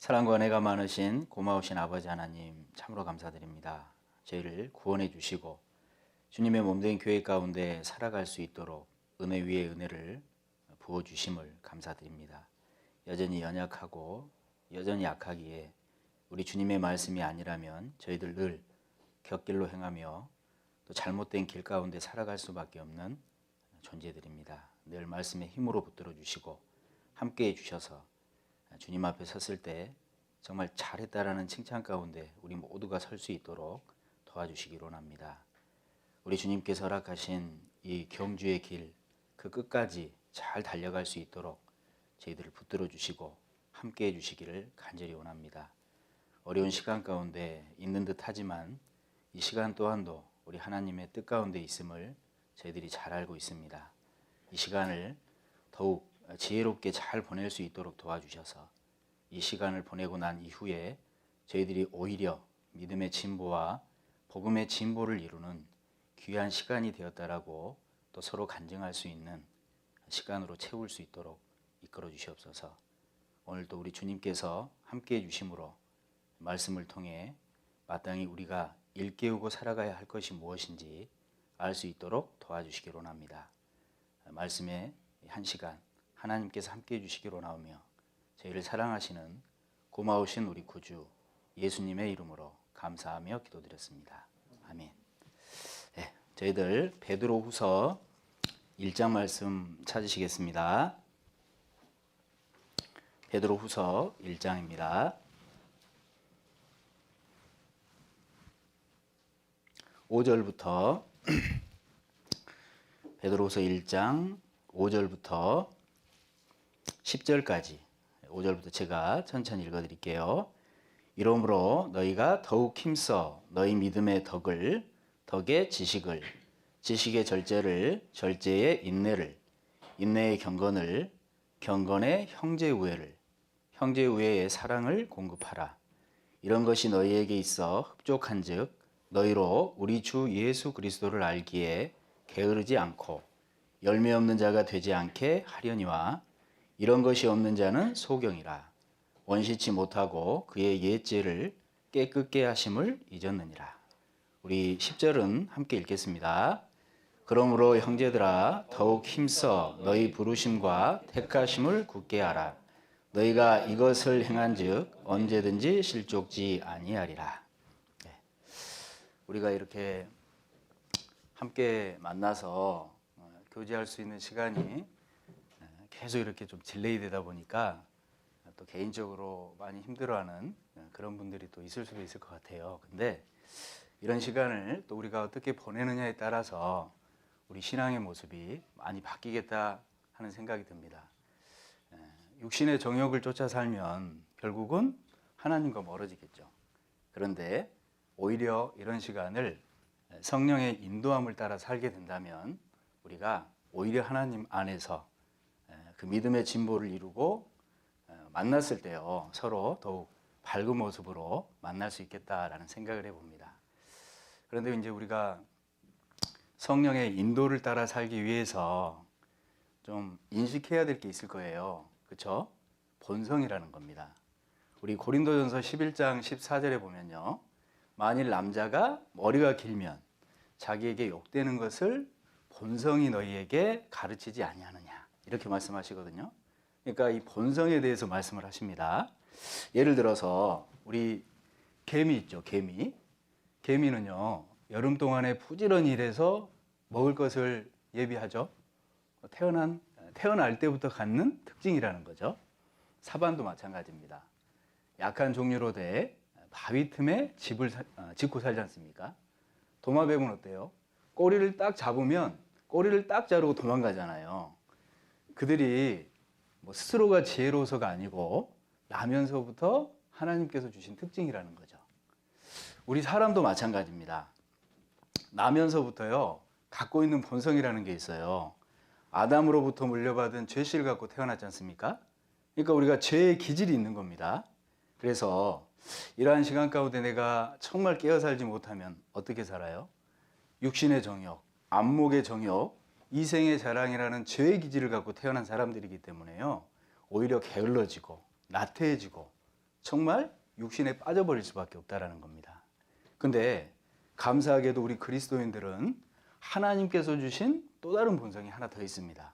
사랑과 은혜가 많으신 고마우신 아버지 하나님 참으로 감사드립니다. 저희를 구원해 주시고 주님의 몸된 교회 가운데 살아갈 수 있도록 은혜 위에 은혜를 부어주심을 감사드립니다. 여전히 연약하고 여전히 약하기에 우리 주님의 말씀이 아니라면 저희들 늘 곁길로 행하며 또 잘못된 길 가운데 살아갈 수밖에 없는 존재들입니다. 늘 말씀의 힘으로 붙들어 주시고 함께해 주셔서 주님 앞에 섰을 때 정말 잘했다라는 칭찬 가운데 우리 모두가 설 수 있도록 도와주시기로 원합니다. 우리 주님께서 허락하신 이 경주의 길, 그 끝까지 잘 달려갈 수 있도록 저희들을 붙들어 주시고 함께해 주시기를 간절히 원합니다. 어려운 시간 가운데 있는 듯 하지만 이 시간 또한도 우리 하나님의 뜻 가운데 있음을 저희들이 잘 알고 있습니다. 이 시간을 더욱 지혜롭게 잘 보낼 수 있도록 도와주셔서 이 시간을 보내고 난 이후에 저희들이 오히려 믿음의 진보와 복음의 진보를 이루는 귀한 시간이 되었다라고 또 서로 간증할 수 있는 시간으로 채울 수 있도록 이끌어 주시옵소서. 오늘도 우리 주님께서 함께해 주심으로 말씀을 통해 마땅히 우리가 일깨우고 살아가야 할 것이 무엇인지 알 수 있도록 도와주시기로 합니다. 말씀의 한 시간 하나님께서 함께해 주시기로 원하오며 저희를 사랑하시는 고마우신 우리 구주 예수님의 이름으로 감사하며 기도드렸습니다. 아멘. 네, 저희들 베드로후서 1장 말씀 찾으시겠습니다. 베드로후서 1장입니다. 5절부터 베드로후서 1장 5절부터 10절까지 5절부터 제가 천천히 읽어드릴게요. 이러므로 너희가 더욱 힘써 너희 믿음의 덕의 지식을, 지식의 절제를, 절제의 인내를, 인내의 경건을, 경건의 형제 우애를, 형제 우애의 사랑을 공급하라. 이런 것이 너희에게 있어 흡족한즉 너희로 우리 주 예수 그리스도를 알기에 게으르지 않고 열매 없는 자가 되지 않게 하려니와 이런 것이 없는 자는 소경이라. 원시치 못하고 그의 옛죄를 깨끗게 하심을 잊었느니라. 우리 10절은 함께 읽겠습니다. 그러므로 형제들아 더욱 힘써 너희 부르심과 택하심을 굳게 하라. 너희가 이것을 행한즉 언제든지 실족지 아니하리라. 네. 우리가 이렇게 함께 만나서 교제할 수 있는 시간이 계속 이렇게 좀 딜레이 되다 보니까 또 개인적으로 많이 힘들어하는 그런 분들이 또 있을 수도 있을 것 같아요. 근데 이런 시간을 또 우리가 어떻게 보내느냐에 따라서 우리 신앙의 모습이 많이 바뀌겠다 하는 생각이 듭니다. 육신의 정욕을 쫓아 살면 결국은 하나님과 멀어지겠죠. 그런데 오히려 이런 시간을 성령의 인도함을 따라 살게 된다면 우리가 오히려 하나님 안에서 그 믿음의 진보를 이루고 만났을 때요 서로 더욱 밝은 모습으로 만날 수 있겠다라는 생각을 해봅니다. 그런데 이제 우리가 성령의 인도를 따라 살기 위해서 좀 인식해야 될 게 있을 거예요. 그렇죠? 본성이라는 겁니다. 우리 고린도전서 11장 14절에 보면요. 만일 남자가 머리가 길면 자기에게 욕되는 것을 본성이 너희에게 가르치지 아니하느냐 이렇게 말씀하시거든요. 그러니까 이 본성에 대해서 말씀을 하십니다. 예를 들어서 우리 개미 있죠. 개미는요 여름 동안에 부지런히 일해서 먹을 것을 예비하죠. 태어날 때부터 갖는 특징이라는 거죠. 사반도 마찬가지입니다. 약한 종류로 돼 바위 틈에 집을 짓고 살지 않습니까? 도마뱀은 어때요? 꼬리를 딱 잡으면 꼬리를 딱 자르고 도망가잖아요. 그들이 스스로가 지혜로워서가 아니고 나면서부터 하나님께서 주신 특징이라는 거죠. 우리 사람도 마찬가지입니다. 나면서부터요 갖고 있는 본성이라는 게 있어요. 아담으로부터 물려받은 죄씨를 갖고 태어났지 않습니까? 그러니까 우리가 죄의 기질이 있는 겁니다. 그래서 이러한 시간 가운데 내가 정말 깨어 살지 못하면 어떻게 살아요? 육신의 정욕, 안목의 정욕, 이생의 자랑이라는 죄의 기질을 갖고 태어난 사람들이기 때문에요 오히려 게을러지고 나태해지고 정말 육신에 빠져버릴 수밖에 없다라는 겁니다. 근데 감사하게도 우리 그리스도인들은 하나님께서 주신 또 다른 본성이 하나 더 있습니다.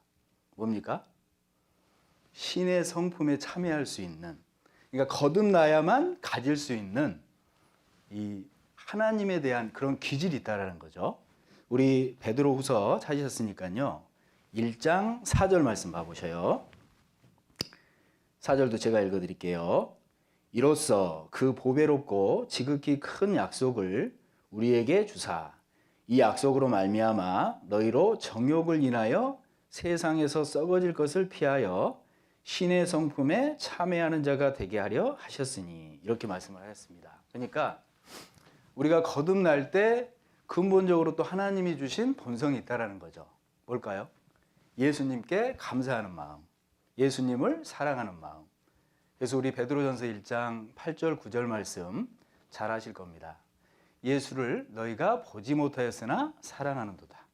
뭡니까? 신의 성품에 참여할 수 있는, 그러니까 거듭나야만 가질 수 있는 이 하나님에 대한 그런 기질이 있다라는 거죠. 우리 베드로후서 찾으셨으니까요. 1장 4절 말씀 봐보셔요. 4절도 제가 읽어드릴게요. 이로써 그 보배롭고 지극히 큰 약속을 우리에게 주사 이 약속으로 말미암아 너희로 정욕을 인하여 세상에서 썩어질 것을 피하여 신의 성품에 참여하는 자가 되게 하려 하셨으니, 이렇게 말씀을 하셨습니다. 그러니까 우리가 거듭날 때 근본적으로 또 하나님이 주신 본성이 있다라는 거죠. 뭘까요? 예수님께 감사하는 마음, 예수님을 사랑하는 마음. 그래서 우리 베드로전서 1장 8절 9절 말씀 잘 아실 겁니다. 예수를 너희가 보지 못하였으나 사랑하는도다.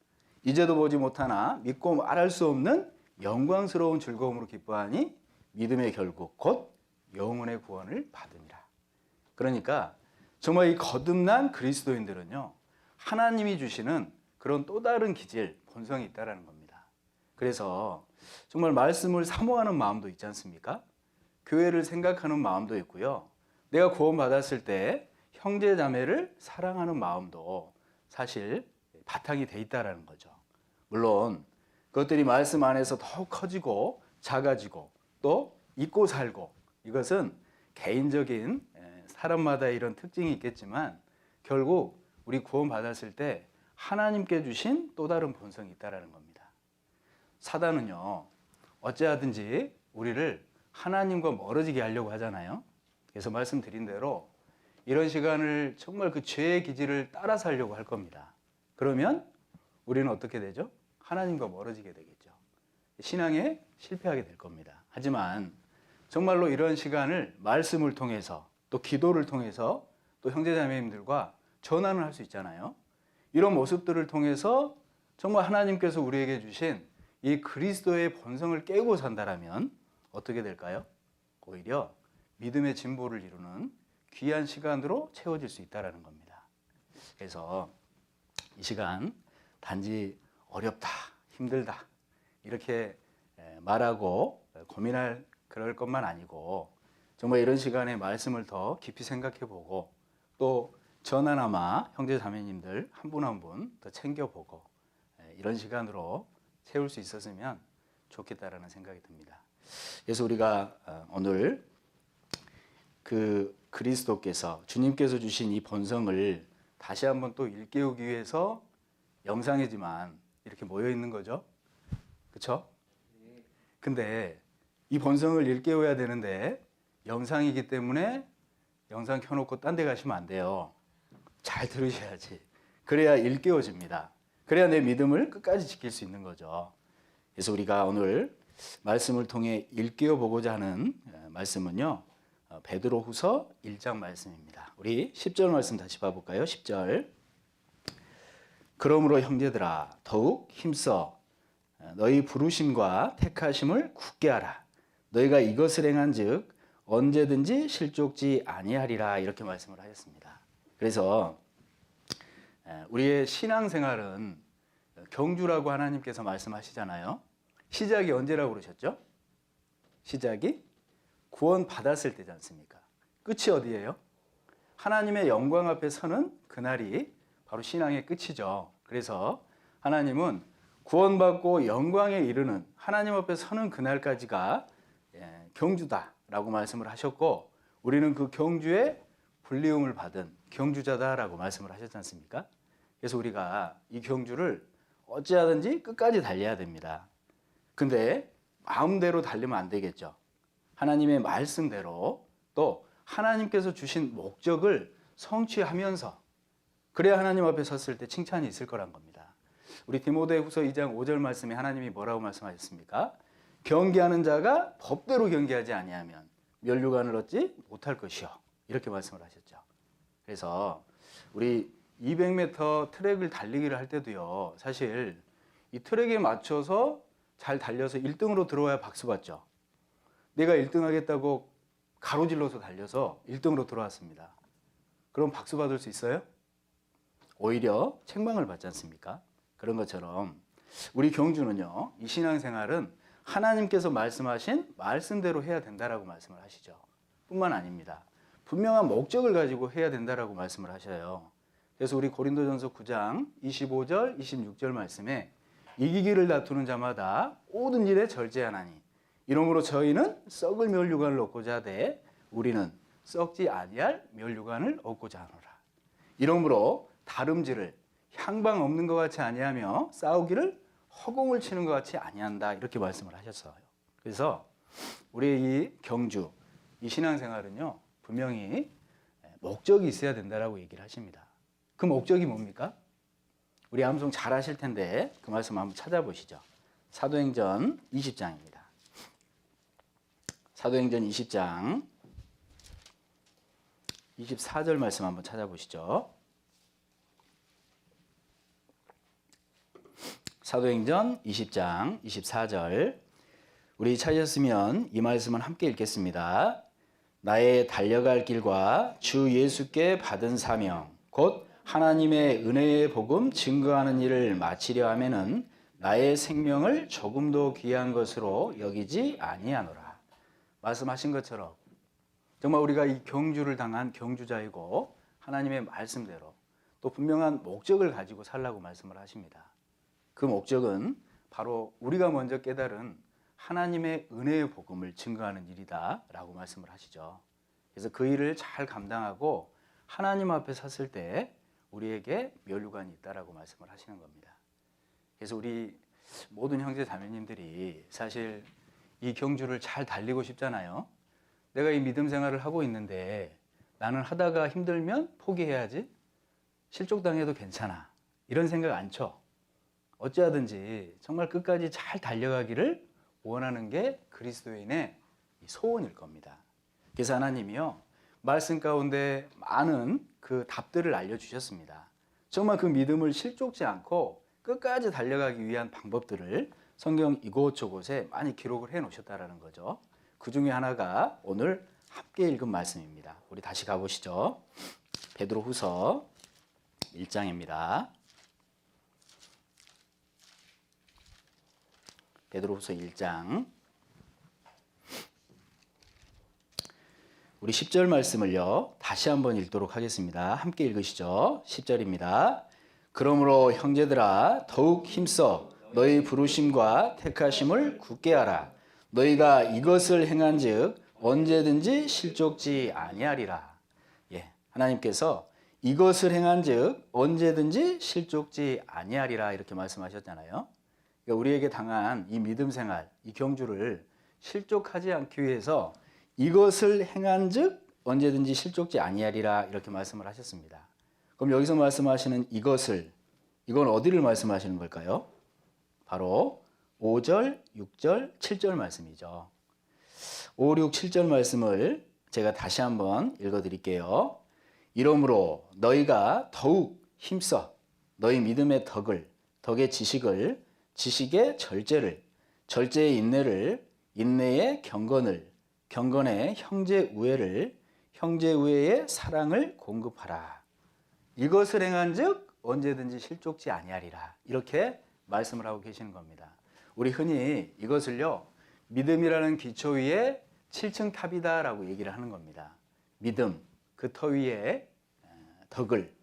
이제도 보지 못하나 믿고 말할 수 없는 영광스러운 즐거움으로 기뻐하니 믿음의 결국 곧 영혼의 구원을 받으니라. 그러니까 정말 이 거듭난 그리스도인들은요, 하나님이 주시는 그런 또 다른 기질, 본성이 있다는 겁니다. 그래서 정말 말씀을 사모하는 마음도 있지 않습니까? 교회를 생각하는 마음도 있고요. 내가 구원받았을 때 형제 자매를 사랑하는 마음도 사실 바탕이 돼 있다는 거죠. 물론 그것들이 말씀 안에서 더 커지고 작아지고 또 잊고 살고, 이것은 개인적인 사람마다 이런 특징이 있겠지만 결국 우리 구원받았을 때 하나님께 주신 또 다른 본성이 있다는 겁니다. 사단은요, 어찌하든지 우리를 하나님과 멀어지게 하려고 하잖아요. 그래서 말씀드린 대로 이런 시간을 정말 그 죄의 기질을 따라 살려고 할 겁니다. 그러면 우리는 어떻게 되죠? 하나님과 멀어지게 되겠죠. 신앙에 실패하게 될 겁니다. 하지만 정말로 이런 시간을 말씀을 통해서 또 기도를 통해서 또 형제자매님들과 전환을 할 수 있잖아요. 이런 모습들을 통해서 정말 하나님께서 우리에게 주신 이 그리스도의 본성을 깨고 산다라면 어떻게 될까요? 오히려 믿음의 진보를 이루는 귀한 시간으로 채워질 수 있다는 겁니다. 그래서 이 시간 단지 어렵다, 힘들다 이렇게 말하고 고민할 그럴 것만 아니고 정말 이런 시간에 말씀을 더 깊이 생각해 보고 또 전하나마 형제 자매님들 한 분 한 분 더 챙겨보고 이런 시간으로 채울 수 있었으면 좋겠다라는 생각이 듭니다. 그래서 우리가 오늘 그 그리스도께서 주님께서 주신 이 본성을 다시 한번 또 일깨우기 위해서 영상이지만 이렇게 모여 있는 거죠. 그렇죠? 근데 이 본성을 일깨워야 되는데 영상이기 때문에 영상 켜놓고 딴 데 가시면 안 돼요. 잘 들으셔야지. 그래야 일깨워집니다. 그래야 내 믿음을 끝까지 지킬 수 있는 거죠. 그래서 우리가 오늘 말씀을 통해 일깨워 보고자 하는 말씀은요, 베드로후서 1장 말씀입니다. 우리 10절 말씀 다시 봐볼까요? 10절. 그러므로 형제들아 더욱 힘써 너희 부르심과 택하심을 굳게 하라. 너희가 이것을 행한즉 언제든지 실족지 아니하리라. 이렇게 말씀을 하셨습니다. 그래서 우리의 신앙생활은 경주라고 하나님께서 말씀하시잖아요. 시작이 언제라고 그러셨죠? 시작이 구원 받았을 때지 않습니까? 끝이 어디예요? 하나님의 영광 앞에 서는 그날이 바로 신앙의 끝이죠. 그래서 하나님은 구원받고 영광에 이르는 하나님 앞에 서는 그날까지가 경주다라고 말씀을 하셨고, 우리는 그 경주에 불리움을 받은 경주자다라고 말씀을 하셨지 않습니까? 그래서 우리가 이 경주를 어찌하든지 끝까지 달려야 됩니다. 근데 마음대로 달리면 안 되겠죠. 하나님의 말씀대로 또 하나님께서 주신 목적을 성취하면서 그래야 하나님 앞에 섰을 때 칭찬이 있을 거란 겁니다. 우리 디모데후서 2장 5절 말씀에 하나님이 뭐라고 말씀하셨습니까? 경계하는 자가 법대로 경계하지 아니하면 면류관을 얻지 못할 것이요. 이렇게 말씀을 하셨죠. 그래서 우리 200m 트랙을 달리기를 할 때도요, 사실 이 트랙에 맞춰서 잘 달려서 1등으로 들어와야 박수 받죠. 내가 1등 하겠다고 가로질러서 달려서 1등으로 돌아왔습니다. 그럼 박수 받을 수 있어요? 오히려 책망을 받지 않습니까? 그런 것처럼 우리 경주는요, 이 신앙생활은 하나님께서 말씀하신 말씀대로 해야 된다라고 말씀을 하시죠. 뿐만 아닙니다. 분명한 목적을 가지고 해야 된다라고 말씀을 하셔요. 그래서 우리 고린도전서 9장 25절, 26절 말씀에 이기기를 다투는 자마다 모든 일에 절제하나니 이러므로 저희는 썩을 멸류관을 얻고자 하되 우리는 썩지 아니할 멸류관을 얻고자 하노라. 이러므로 다름질을 향방 없는 것 같이 아니하며 싸우기를 허공을 치는 것 같이 아니한다, 이렇게 말씀을 하셨어요. 그래서 우리의 이 경주, 이 신앙생활은요, 분명히 목적이 있어야 된다라고 얘기를 하십니다. 그 목적이 뭡니까? 우리 암송 잘 하실 텐데 그 말씀 한번 찾아보시죠. 사도행전 20장입니다. 사도행전 20장 24절 말씀 한번 찾아보시죠. 사도행전 20장 24절, 우리 찾으셨으면 이 말씀은 함께 읽겠습니다. 나의 달려갈 길과 주 예수께 받은 사명 곧 하나님의 은혜의 복음 증거하는 일을 마치려 하면은 나의 생명을 조금도 귀한 것으로 여기지 아니하노라. 말씀하신 것처럼 정말 우리가 이 경주를 당한 경주자이고 하나님의 말씀대로 또 분명한 목적을 가지고 살라고 말씀을 하십니다. 그 목적은 바로 우리가 먼저 깨달은 하나님의 은혜의 복음을 증거하는 일이다 라고 말씀을 하시죠. 그래서 그 일을 잘 감당하고 하나님 앞에 섰을 때 우리에게 멸류관이 있다라고 말씀을 하시는 겁니다. 그래서 우리 모든 형제 자매님들이 사실 이 경주를 잘 달리고 싶잖아요. 내가 이 믿음 생활을 하고 있는데 나는 하다가 힘들면 포기해야지, 실족당해도 괜찮아, 이런 생각 안 쳐. 어찌하든지 정말 끝까지 잘 달려가기를 원하는 게 그리스도인의 소원일 겁니다. 그래서 하나님이요, 말씀 가운데 많은 그 답들을 알려주셨습니다. 정말 그 믿음을 실족지 않고 끝까지 달려가기 위한 방법들을 성경 이곳저곳에 많이 기록을 해 놓으셨다는 거죠. 그 중에 하나가 오늘 함께 읽은 말씀입니다. 우리 다시 가보시죠. 베드로후서 1장입니다. 베드로후서 1장 우리 10절 말씀을요 다시 한번 읽도록 하겠습니다. 함께 읽으시죠. 10절입니다. 그러므로 형제들아 더욱 힘써 너희 부르심과 택하심을 굳게 하라. 너희가 이것을 행한즉 언제든지 실족지 아니하리라. 하나님께서 이것을 행한즉 언제든지 실족지 아니하리라 이렇게 말씀하셨잖아요. 그러니까 우리에게 당한 이 믿음 생활, 이 경주를 실족하지 않기 위해서 이것을 행한즉 언제든지 실족지 아니하리라 이렇게 말씀을 하셨습니다. 그럼 여기서 말씀하시는 이것을, 이건 어디를 말씀하시는 걸까요? 바로 5절, 6절, 7절 말씀이죠. 5, 6, 7절 말씀을 제가 다시 한번 읽어드릴게요. 이러므로 너희가 더욱 힘써 너희 믿음의 덕을, 덕의 지식을, 지식의 절제를, 절제의 인내를, 인내의 경건을, 경건의 형제 우애를, 형제 우애의 사랑을 공급하라. 이것을 행한즉 언제든지 실족지 아니하리라. 이렇게 말씀을 하고 계시는 겁니다. 우리 흔히 이것을요, 믿음이라는 기초 위에 7층 탑이다라고 얘기를 하는 겁니다. 믿음, 그 터 위에 덕을,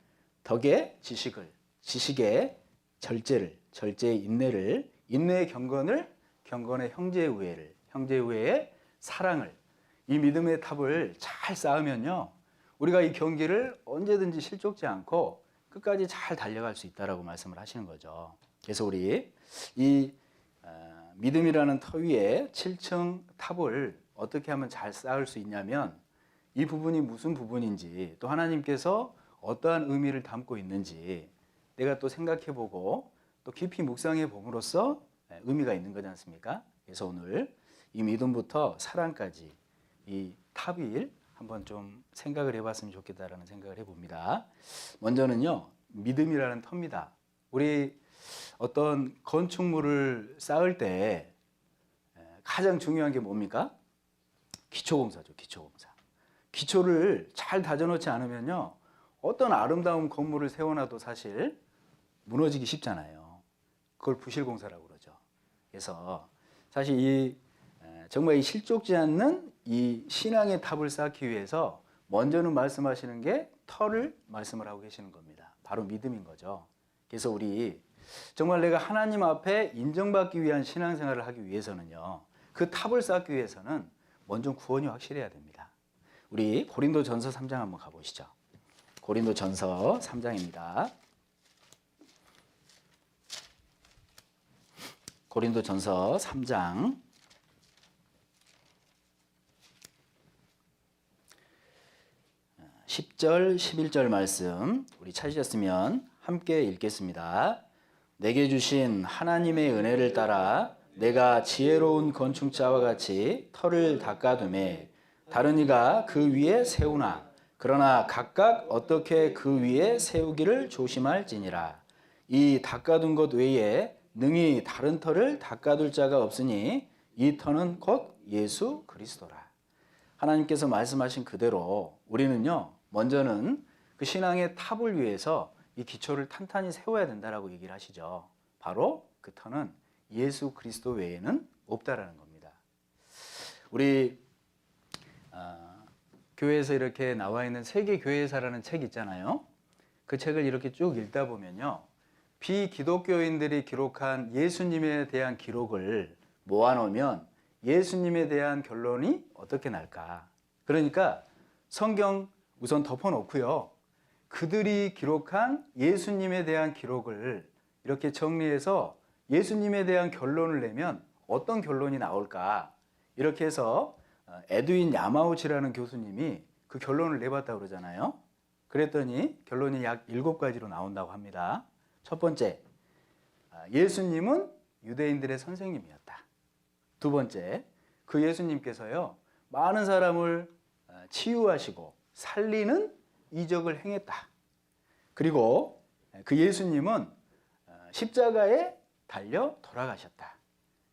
덕의 지식을, 지식의 절제를, 절제의 인내를, 인내의 경건을, 경건의 형제의 우애를, 형제의 우애의 사랑을, 이 믿음의 탑을 잘 쌓으면요, 우리가 이 경기를 언제든지 실족지 않고 끝까지 잘 달려갈 수 있다라고 말씀을 하시는 거죠. 그래서 우리 이 믿음이라는 터 위에 7층 탑을 어떻게 하면 잘 쌓을 수 있냐면, 이 부분이 무슨 부분인지, 또 하나님께서 어떠한 의미를 담고 있는지 내가 또 생각해보고 또 깊이 묵상해 봄으로써 의미가 있는 거지 않습니까? 그래서 오늘 이 믿음부터 사랑까지 이 탑일 한번 좀 생각을 해봤으면 좋겠다라는 생각을 해봅니다. 먼저는요, 믿음이라는 터입니다. 우리 어떤 건축물을 쌓을 때 가장 중요한 게 뭡니까? 기초공사죠. 기초공사. 기초를 잘 다져놓지 않으면요, 어떤 아름다운 건물을 세워놔도 사실 무너지기 쉽잖아요. 그걸 부실공사라고 그러죠. 그래서 사실 정말 이 실족지 않는 이 신앙의 탑을 쌓기 위해서 먼저는 말씀하시는 게 터를 말씀을 하고 계시는 겁니다. 바로 믿음인 거죠. 그래서 우리 정말 내가 하나님 앞에 인정받기 위한 신앙생활을 하기 위해서는요, 그 탑을 쌓기 위해서는 먼저 구원이 확실해야 됩니다. 우리 고린도전서 3장 한번 가보시죠. 고린도전서 3장입니다. 고린도전서 3장 10절, 11절 말씀 우리 찾으셨으면 함께 읽겠습니다. 내게 주신 하나님의 은혜를 따라 내가 지혜로운 건축자와 같이 터를 닦아두매 다른 이가 그 위에 세우나 그러나 각각 어떻게 그 위에 세우기를 조심할지니라. 이 닦아둔 것 외에 능히 다른 터를 닦아둘 자가 없으니 이 터는 곧 예수 그리스도라. 하나님께서 말씀하신 그대로 우리는요, 먼저는 그 신앙의 탑을 위해서 이 기초를 탄탄히 세워야 된다라고 얘기를 하시죠. 바로 그 터는 예수 그리스도 외에는 없다라는 겁니다. 우리 교회에서 이렇게 나와 있는 세계 교회사라는 책 있잖아요. 그 책을 이렇게 쭉 읽다 보면요, 비기독교인들이 기록한 예수님에 대한 기록을 모아놓으면 예수님에 대한 결론이 어떻게 날까? 그러니까 성경 우선 덮어놓고요, 그들이 기록한 예수님에 대한 기록을 이렇게 정리해서 예수님에 대한 결론을 내면 어떤 결론이 나올까? 이렇게 해서 에드윈 야마우치라는 교수님이 그 결론을 내봤다고 그러잖아요. 그랬더니 결론이 약 7가지로 나온다고 합니다. 첫 번째, 예수님은 유대인들의 선생님이었다. 두 번째, 그 예수님께서요, 많은 사람을 치유하시고 살리는 이적을 행했다. 그리고 그 예수님은 십자가에 달려 돌아가셨다.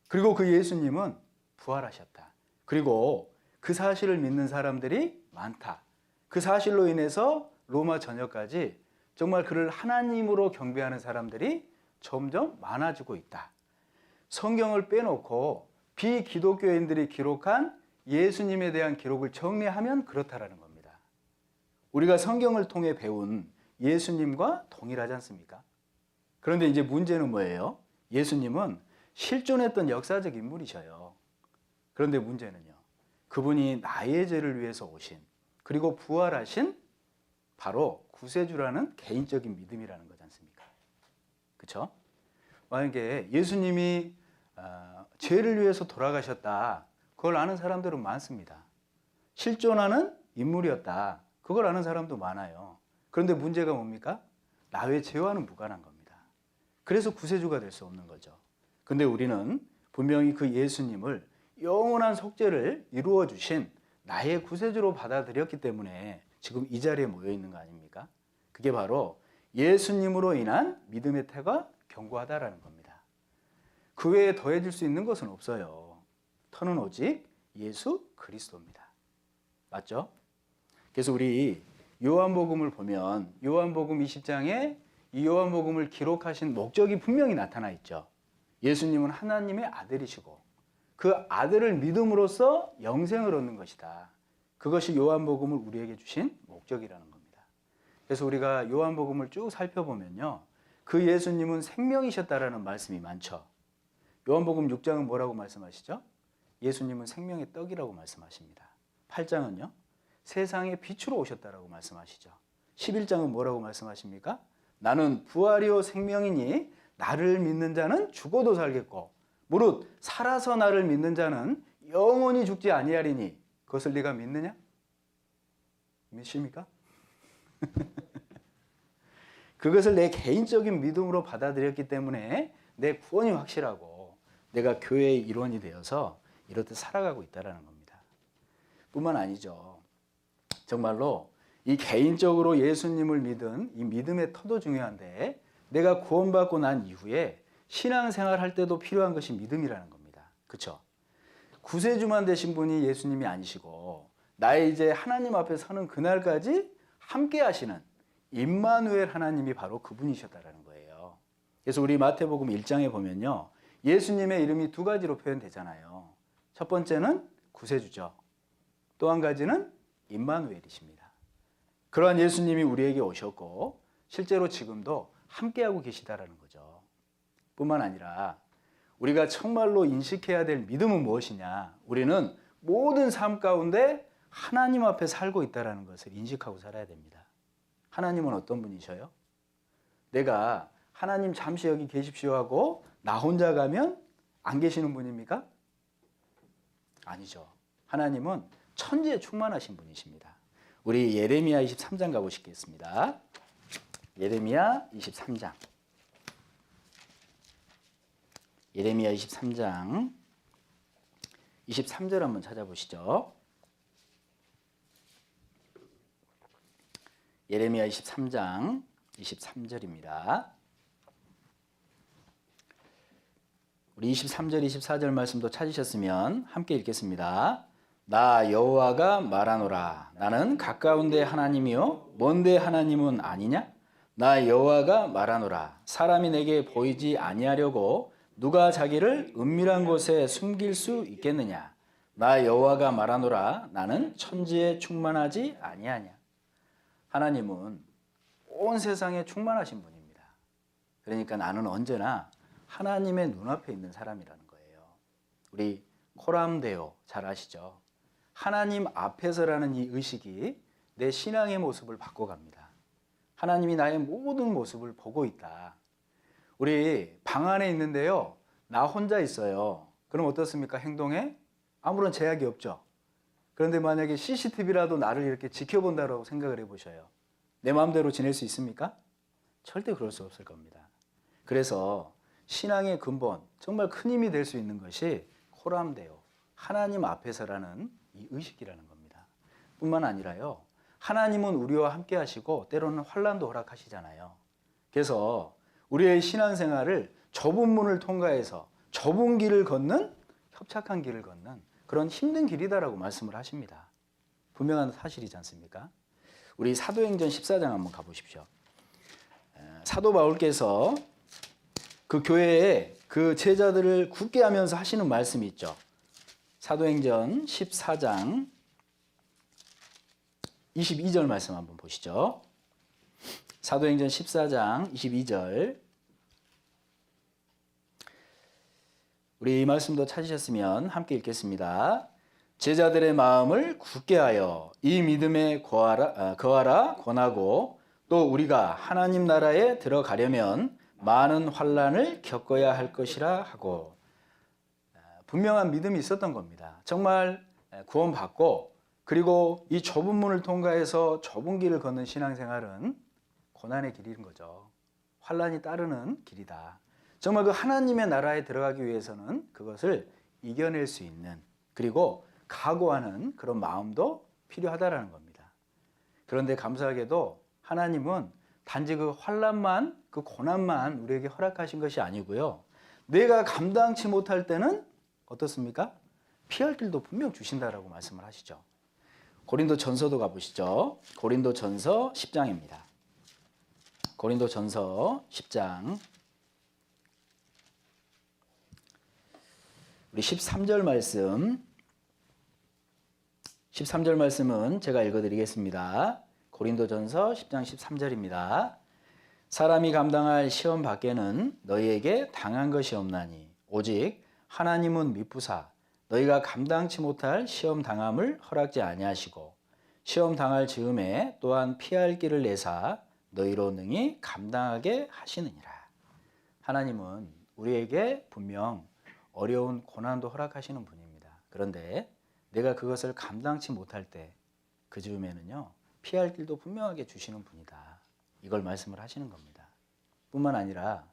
그리고 그 예수님은 부활하셨다. 그리고 그 사실을 믿는 사람들이 많다. 그 사실로 인해서 로마 전역까지 정말 그를 하나님으로 경배하는 사람들이 점점 많아지고 있다. 성경을 빼놓고 비기독교인들이 기록한 예수님에 대한 기록을 정리하면 그렇다라는 겁니다. 우리가 성경을 통해 배운 예수님과 동일하지 않습니까? 그런데 이제 문제는 뭐예요? 예수님은 실존했던 역사적 인물이셔요. 그런데 문제는요, 그분이 나의 죄를 위해서 오신, 그리고 부활하신 바로 구세주라는 개인적인 믿음이라는 거지 않습니까? 그렇죠? 만약에 예수님이 죄를 위해서 돌아가셨다, 그걸 아는 사람들은 많습니다. 실존하는 인물이었다, 그걸 아는 사람도 많아요. 그런데 문제가 뭡니까? 나의 죄와는 무관한 겁니다. 그래서 구세주가 될 수 없는 거죠. 근데 우리는 분명히 그 예수님을 영원한 속죄를 이루어 주신 나의 구세주로 받아들였기 때문에 지금 이 자리에 모여 있는 거 아닙니까? 그게 바로 예수님으로 인한 믿음의 태가 견고하다라는 겁니다. 그 외에 더해질 수 있는 것은 없어요. 터는 오직 예수 그리스도입니다. 맞죠? 그래서 우리 요한복음을 보면 요한복음 20장에 이 요한복음을 기록하신 목적이 분명히 나타나 있죠. 예수님은 하나님의 아들이시고 그 아들을 믿음으로써 영생을 얻는 것이다. 그것이 요한복음을 우리에게 주신 목적이라는 겁니다. 그래서 우리가 요한복음을 쭉 살펴보면요, 그 예수님은 생명이셨다라는 말씀이 많죠. 요한복음 6장은 뭐라고 말씀하시죠? 예수님은 생명의 떡이라고 말씀하십니다. 8장은요, 세상의 빛으로 오셨다라고 말씀하시죠. 11장은 뭐라고 말씀하십니까? 나는 부활이요 생명이니 나를 믿는 자는 죽어도 살겠고 무릇 살아서 나를 믿는 자는 영원히 죽지 아니하리니 그것을 네가 믿느냐? 믿습니까? 그것을 내 개인적인 믿음으로 받아들였기 때문에 내 구원이 확실하고 내가 교회의 일원이 되어서 이렇듯 살아가고 있다는 겁니다. 뿐만 아니죠. 정말로 이 개인적으로 예수님을 믿은 이 믿음의 터도 중요한데 내가 구원받고 난 이후에 신앙생활 할 때도 필요한 것이 믿음이라는 겁니다. 그렇죠? 구세주만 되신 분이 예수님이 아니시고 나의 이제 하나님 앞에 서는 그날까지 함께 하시는 임마누엘 하나님이 바로 그분이셨다라는 거예요. 그래서 우리 마태복음 1장에 보면요, 예수님의 이름이 두 가지로 표현되잖아요. 첫 번째는 구세주죠. 또 한 가지는 임마누엘이십니다. 그러한 예수님이 우리에게 오셨고 실제로 지금도 함께하고 계시다라는 거죠. 뿐만 아니라 우리가 정말로 인식해야 될 믿음은 무엇이냐? 우리는 모든 삶 가운데 하나님 앞에 살고 있다는 것을 인식하고 살아야 됩니다. 하나님은 어떤 분이셔요? 내가 하나님 잠시 여기 계십시오 하고 나 혼자 가면 안 계시는 분입니까? 아니죠. 하나님은 천지에 충만하신 분이십니다. 우리 예레미야 23장 가보시겠습니다. 예레미야 23장. 예레미야 23장 23절 한번 찾아보시죠. 예레미야 23장 23절입니다. 우리 23절 24절 말씀도 찾으셨으면 함께 읽겠습니다. 나 여호와가 말하노라. 나는 가까운 데 하나님이요 먼 데 하나님은 아니냐? 나 여호와가 말하노라. 사람이 내게 보이지 아니하려고 누가 자기를 은밀한 곳에 숨길 수 있겠느냐? 나 여호와가 말하노라. 나는 천지에 충만하지 아니하냐? 하나님은 온 세상에 충만하신 분입니다. 그러니까 나는 언제나 하나님의 눈앞에 있는 사람이라는 거예요. 우리 코람데오 잘 아시죠? 하나님 앞에서라는 이 의식이 내 신앙의 모습을 바꿔갑니다. 하나님이 나의 모든 모습을 보고 있다. 우리 방 안에 있는데요, 나 혼자 있어요. 그럼 어떻습니까? 행동에 아무런 제약이 없죠. 그런데 만약에 CCTV라도 나를 이렇게 지켜본다고 생각을 해보셔요. 내 마음대로 지낼 수 있습니까? 절대 그럴 수 없을 겁니다. 그래서 신앙의 근본, 정말 큰 힘이 될 수 있는 것이 코람데오, 하나님 앞에서라는 이 의식이라는 겁니다. 뿐만 아니라요, 하나님은 우리와 함께 하시고 때로는 환난도 허락하시잖아요. 그래서 우리의 신앙생활을 좁은 문을 통과해서 좁은 길을 걷는, 협착한 길을 걷는 그런 힘든 길이다라고 말씀을 하십니다. 분명한 사실이지 않습니까? 우리 사도행전 14장 한번 가보십시오. 사도 바울께서 그 교회에 그 제자들을 굳게 하면서 하시는 말씀이 있죠. 사도행전 14장 22절 말씀 한번 보시죠. 사도행전 14장 22절. 우리 이 말씀도 찾으셨으면 함께 읽겠습니다. 제자들의 마음을 굳게 하여 이 믿음에 거하라 권하고 또 우리가 하나님 나라에 들어가려면 많은 환난을 겪어야 할 것이라 하고, 분명한 믿음이 있었던 겁니다. 정말 구원받고 그리고 이 좁은 문을 통과해서 좁은 길을 걷는 신앙생활은 고난의 길인 거죠. 환난이 따르는 길이다. 정말 그 하나님의 나라에 들어가기 위해서는 그것을 이겨낼 수 있는, 그리고 각오하는 그런 마음도 필요하다라는 겁니다. 그런데 감사하게도 하나님은 단지 그 환난만, 그 고난만 우리에게 허락하신 것이 아니고요, 내가 감당치 못할 때는 어떻습니까? 피할 길도 분명 주신다라고 말씀을 하시죠. 고린도 전서도 가보시죠. 고린도 전서 10장입니다. 고린도 전서 10장 우리 13절 말씀, 13절 말씀은 제가 읽어드리겠습니다. 고린도전서 10장 13절입니다. 사람이 감당할 시험 밖에는 너희에게 당한 것이 없나니 오직 하나님은 미쁘사 너희가 감당치 못할 시험 당함을 허락지 아니하시고 시험 당할 즈음에 또한 피할 길을 내사 너희로 능히 감당하게 하시느니라. 하나님은 우리에게 분명 어려운 고난도 허락하시는 분입니다. 그런데 내가 그것을 감당치 못할 때 그 즈음에는요, 피할 길도 분명하게 주시는 분이다. 이걸 말씀을 하시는 겁니다. 뿐만 아니라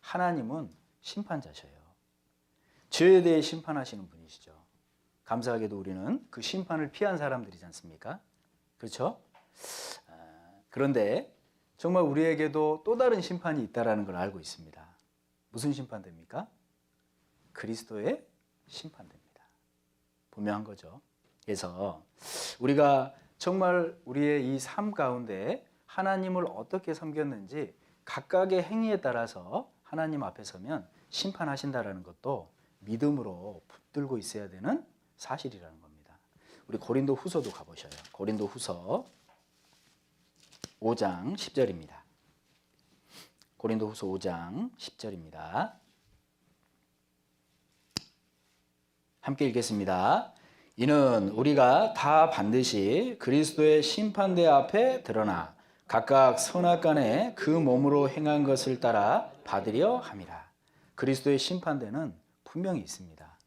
하나님은 심판자셔요. 죄에 대해 심판하시는 분이시죠. 감사하게도 우리는 그 심판을 피한 사람들이지 않습니까? 그렇죠? 그런데 정말 우리에게도 또 다른 심판이 있다는 걸 알고 있습니다. 무슨 심판됩니까? 그리스도의 심판됩니다. 분명한 거죠. 그래서 우리가 정말 우리의 이 삶 가운데 하나님을 어떻게 섬겼는지 각각의 행위에 따라서 하나님 앞에 서면 심판하신다라는 것도 믿음으로 붙들고 있어야 되는 사실이라는 겁니다. 우리 고린도 후서도 가보셔요. 고린도 후서 5장 10절입니다. 고린도 후서 5장 10절입니다. 함께 읽겠습니다. 이는 우리가 다 반드시 그리스도의 심판대 앞에 드러나 각각 선악간에 그 몸으로 행한 것을 따라 받으려 함이라. 그리스도의 심판대는 분명히 있습니다.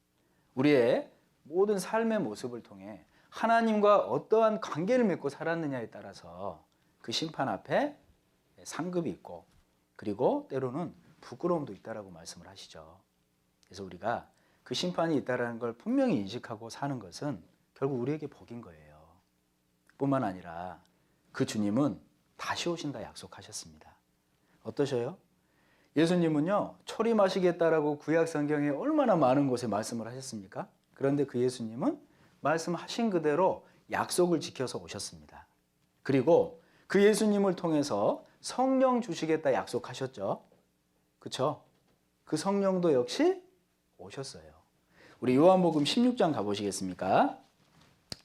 우리의 모든 삶의 모습을 통해 하나님과 어떠한 관계를 맺고 살았느냐에 따라서 그 심판 앞에 상급이 있고 그리고 때로는 부끄러움도 있다라고 말씀을 하시죠. 그래서 우리가 그 심판이 있다라는 걸 분명히 인식하고 사는 것은 결국 우리에게 복인 거예요. 뿐만 아니라 그 주님은 다시 오신다 약속하셨습니다. 어떠셔요? 예수님은요, 초림하시겠다라고 구약 성경에 얼마나 많은 곳에 말씀을 하셨습니까? 그런데 그 예수님은 말씀하신 그대로 약속을 지켜서 오셨습니다. 그리고 그 예수님을 통해서 성령 주시겠다 약속하셨죠. 그렇죠? 그 성령도 역시 오셨어요. 우리 요한복음 16장 가보시겠습니까?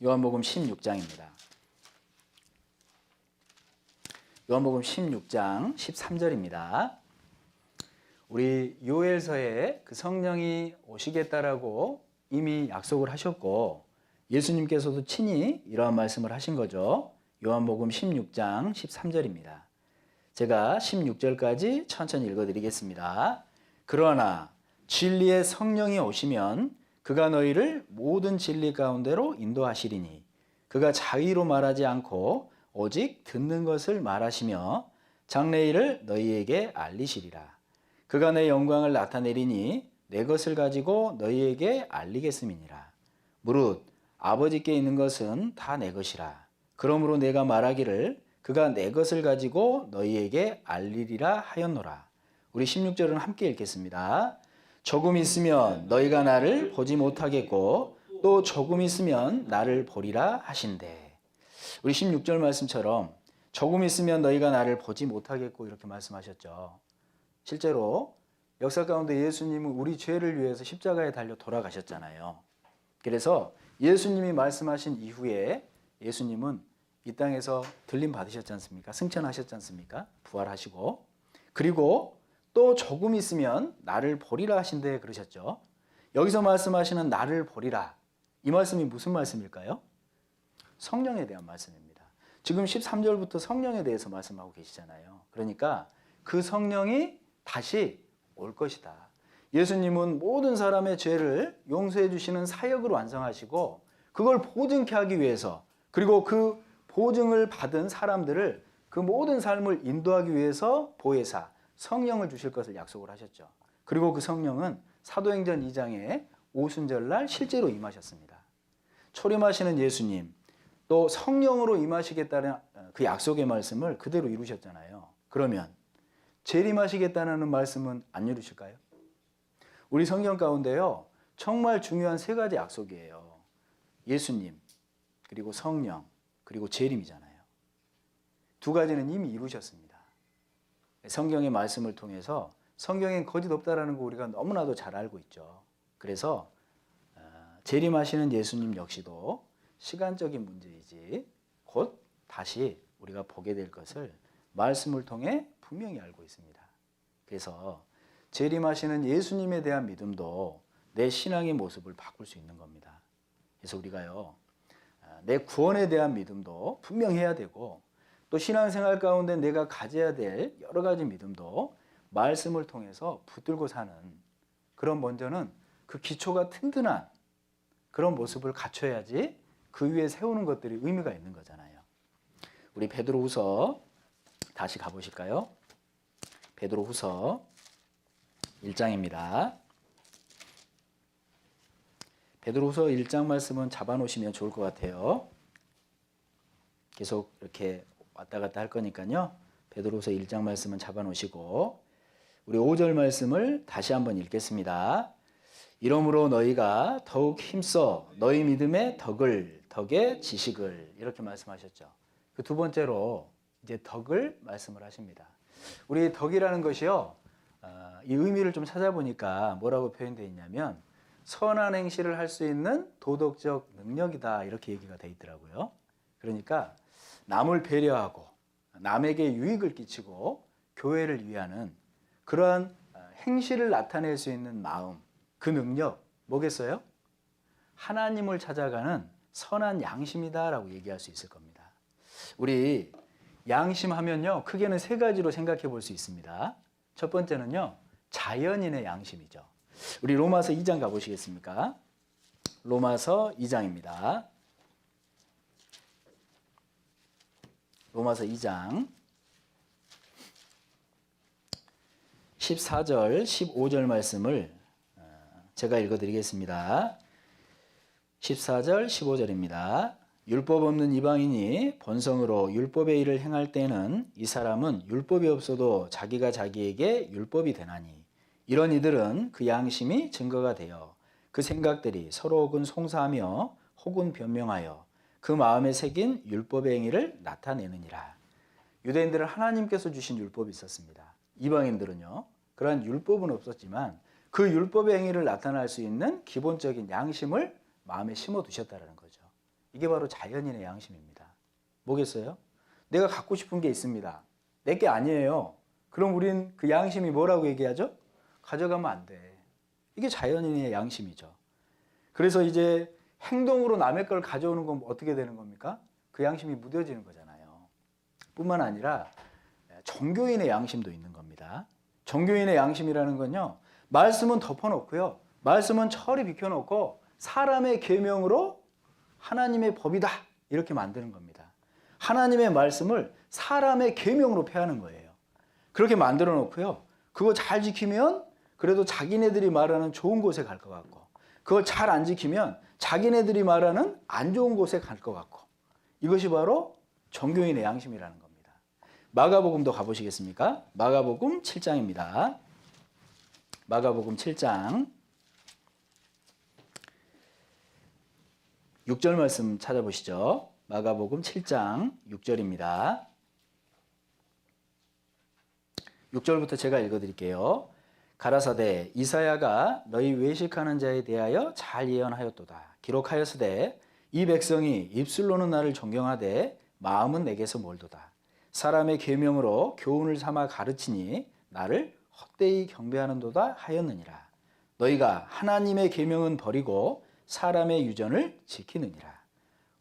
요한복음 16장입니다. 요한복음 16장 13절입니다. 우리 요엘서에 그 성령이 오시겠다라고 이미 약속을 하셨고 예수님께서도 친히 이러한 말씀을 하신 거죠. 요한복음 16장 13절입니다. 제가 16절까지 천천히 읽어드리겠습니다. 그러나 진리의 성령이 오시면 그가 너희를 모든 진리 가운데로 인도하시리니 그가 자의로 말하지 않고 오직 듣는 것을 말하시며 장래일을 너희에게 알리시리라. 그가 내 영광을 나타내리니 내 것을 가지고 너희에게 알리겠음이니라. 무릇 아버지께 있는 것은 다 내 것이라. 그러므로 내가 말하기를 그가 내 것을 가지고 너희에게 알리리라 하였노라. 우리 16절은 함께 읽겠습니다. 조금 있으면 너희가 나를 보지 못하겠고 또 조금 있으면 나를 보리라 하신대. 우리 16절 말씀처럼 조금 있으면 너희가 나를 보지 못하겠고 이렇게 말씀하셨죠. 실제로 역사 가운데 예수님은 우리 죄를 위해서 십자가에 달려 돌아가셨잖아요. 그래서 예수님이 말씀하신 이후에 예수님은 이 땅에서 들림 받으셨지 않습니까? 승천하셨지 않습니까? 부활하시고 그리고 또 조금 있으면 나를 보리라 하신대 그러셨죠. 여기서 말씀하시는 나를 보리라 이 말씀이 무슨 말씀일까요? 성령에 대한 말씀입니다. 지금 13절부터 성령에 대해서 말씀하고 계시잖아요. 그러니까 그 성령이 다시 올 것이다. 예수님은 모든 사람의 죄를 용서해 주시는 사역을 완성하시고 그걸 보증케 하기 위해서 그리고 그 보증을 받은 사람들을 그 모든 삶을 인도하기 위해서 보혜사 성령을 주실 것을 약속을 하셨죠. 그리고 그 성령은 사도행전 2장에 오순절날 실제로 임하셨습니다. 초림하시는 예수님 또 성령으로 임하시겠다는 그 약속의 말씀을 그대로 이루셨잖아요. 그러면 재림하시겠다는 말씀은 안 이루실까요? 우리 성경 가운데요 정말 중요한 세 가지 약속이에요. 예수님 그리고 성령 그리고 재림이잖아요. 두 가지는 이미 이루셨습니다. 성경의 말씀을 통해서 성경엔 거짓 없다라는 거 우리가 너무나도 잘 알고 있죠. 그래서 재림하시는 예수님 역시도 시간적인 문제이지 곧 다시 우리가 보게 될 것을 말씀을 통해 분명히 알고 있습니다. 그래서 재림하시는 예수님에 대한 믿음도 내 신앙의 모습을 바꿀 수 있는 겁니다. 그래서 우리가요 내 구원에 대한 믿음도 분명해야 되고 또 신앙생활 가운데 내가 가져야 될 여러 가지 믿음도 말씀을 통해서 붙들고 사는 그런 먼저는 그 기초가 튼튼한 그런 모습을 갖춰야지 그 위에 세우는 것들이 의미가 있는 거잖아요. 우리 베드로후서 다시 가보실까요? 베드로후서 1장입니다. 베드로후서 1장 말씀은 잡아놓으시면 좋을 것 같아요. 계속 이렇게 왔다 갔다 할 거니까요. 베드로후서 1장 말씀은 잡아놓으시고 우리 5절 말씀을 다시 한번 읽겠습니다. 이러므로 너희가 더욱 힘써 너희 믿음의 덕을 덕의 지식을 이렇게 말씀하셨죠. 그 두 번째로 이제 덕을 말씀을 하십니다. 우리 덕이라는 것이요, 이 의미를 좀 찾아보니까 뭐라고 표현되어 있냐면 선한 행실을 할 수 있는 도덕적 능력이다 이렇게 얘기가 되어 있더라고요. 그러니까 남을 배려하고 남에게 유익을 끼치고 교회를 위하는 그러한 행실을 나타낼 수 있는 마음, 그 능력 뭐겠어요? 하나님을 찾아가는 선한 양심이다라고 얘기할 수 있을 겁니다. 우리 양심하면요, 크게는 세 가지로 생각해 볼 수 있습니다. 첫 번째는요, 자연인의 양심이죠. 우리 로마서 2장 가보시겠습니까? 로마서 2장입니다. 로마서 2장 14절, 15절 말씀을 제가 읽어드리겠습니다. 14절, 15절입니다. 율법 없는 이방인이 본성으로 율법의 일을 행할 때는 이 사람은 율법이 없어도 자기가 자기에게 율법이 되나니 이런 이들은 그 양심이 증거가 되어 그 생각들이 서로 혹은 송사하며 혹은 변명하여 그 마음에 새긴 율법의 행위를 나타내느니라. 유대인들은 하나님께서 주신 율법이 있었습니다. 이방인들은요, 그러한 율법은 없었지만 그 율법의 행위를 나타낼 수 있는 기본적인 양심을 마음에 심어 두셨다는 거죠. 이게 바로 자연인의 양심입니다. 뭐겠어요? 내가 갖고 싶은 게 있습니다. 내게 아니에요. 그럼 우린 그 양심이 뭐라고 얘기하죠? 가져가면 안 돼. 이게 자연인의 양심이죠. 그래서 이제 행동으로 남의 걸 가져오는 건 어떻게 되는 겁니까? 그 양심이 무뎌지는 거잖아요. 뿐만 아니라 종교인의 양심도 있는 겁니다. 종교인의 양심이라는 건요, 말씀은 덮어놓고요, 말씀은 철이 비켜놓고 사람의 계명으로 하나님의 법이다 이렇게 만드는 겁니다. 하나님의 말씀을 사람의 계명으로 폐하는 거예요. 그렇게 만들어 놓고요, 그거 잘 지키면 그래도 자기네들이 말하는 좋은 곳에 갈 것 같고, 그걸 잘 안 지키면 자기네들이 말하는 안 좋은 곳에 갈 것 같고, 이것이 바로 종교인의 양심이라는 겁니다. 마가복음도 가보시겠습니까? 마가복음 7장입니다. 마가복음 7장 6절 말씀 찾아보시죠. 마가복음 7장 6절입니다. 6절부터 제가 읽어드릴게요. 가라사대 이사야가 너희 외식하는 자에 대하여 잘 예언하였도다. 기록하였으되 이 백성이 입술로는 나를 존경하되 마음은 내게서 멀도다. 사람의 계명으로 교훈을 삼아 가르치니 나를 헛되이 경배하는도다 하였느니라. 너희가 하나님의 계명은 버리고 사람의 유전을 지키느니라.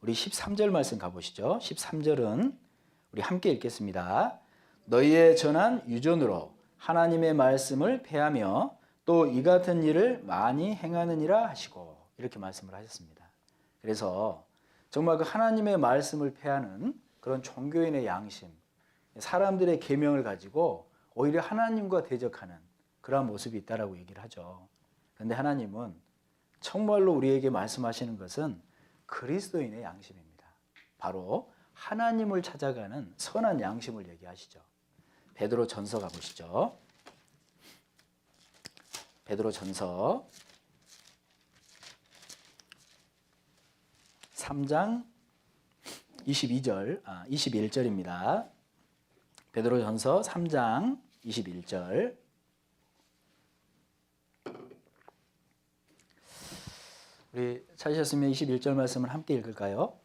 우리 13절 말씀 가보시죠. 13절은 우리 함께 읽겠습니다. 너희의 전한 유전으로 하나님의 말씀을 폐하며 또 이 같은 일을 많이 행하느니라 하시고 이렇게 말씀을 하셨습니다. 그래서 정말 그 하나님의 말씀을 폐하는 그런 종교인의 양심, 사람들의 계명을 가지고 오히려 하나님과 대적하는 그런 모습이 있다라고 얘기를 하죠. 그런데 하나님은 정말로 우리에게 말씀하시는 것은 그리스도인의 양심입니다. 바로 하나님을 찾아가는 선한 양심을 얘기하시죠. 베드로 전서 가보시죠. 베드로 전서 3장 21절입니다. 베드로 전서 3장 21절. 우리 찾으셨으면 21절 말씀을 함께 읽을까요?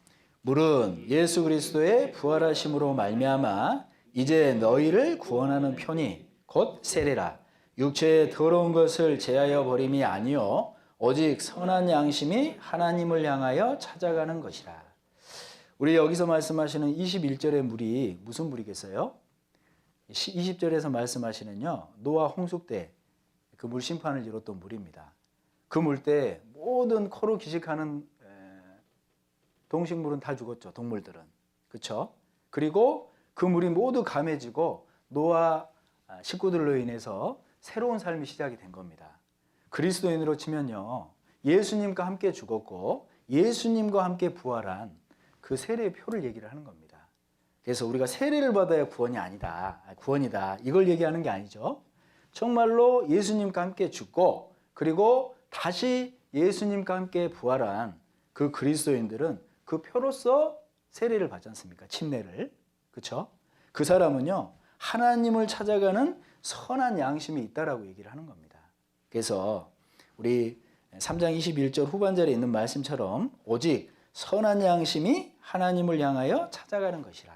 물은 예수 그리스도의 부활하심으로 말미암아 이제 너희를 구원하는 편이 곧 세례라. 육체의 더러운 것을 제하여 버림이 아니요 오직 선한 양심이 하나님을 향하여 찾아가는 것이라. 우리 여기서 말씀하시는 21절의 물이 무슨 물이겠어요? 20절에서 말씀하시는요, 노아 홍수 때 그 물 심판을 이뤘던 물입니다. 그 물 때 모든 코로 기식하는 동식물은 다 죽었죠. 동물들은. 그렇죠? 그리고 그 물이 모두 감해지고 노아 식구들로 인해서 새로운 삶이 시작이 된 겁니다. 그리스도인으로 치면요, 예수님과 함께 죽었고 예수님과 함께 부활한 그 세례의 표를 얘기를 하는 겁니다. 그래서 우리가 세례를 받아야 구원이 아니다, 구원이다 이걸 얘기하는 게 아니죠. 정말로 예수님과 함께 죽고 그리고 다시 예수님과 함께 부활한 그 그리스도인들은 그 표로서 세례를 받지 않습니까? 침례를. 그렇죠? 그 사람은요. 하나님을 찾아가는 선한 양심이 있다라고 얘기를 하는 겁니다. 그래서 우리 3장 21절 후반절에 있는 말씀처럼 오직 선한 양심이 하나님을 향하여 찾아가는 것이라.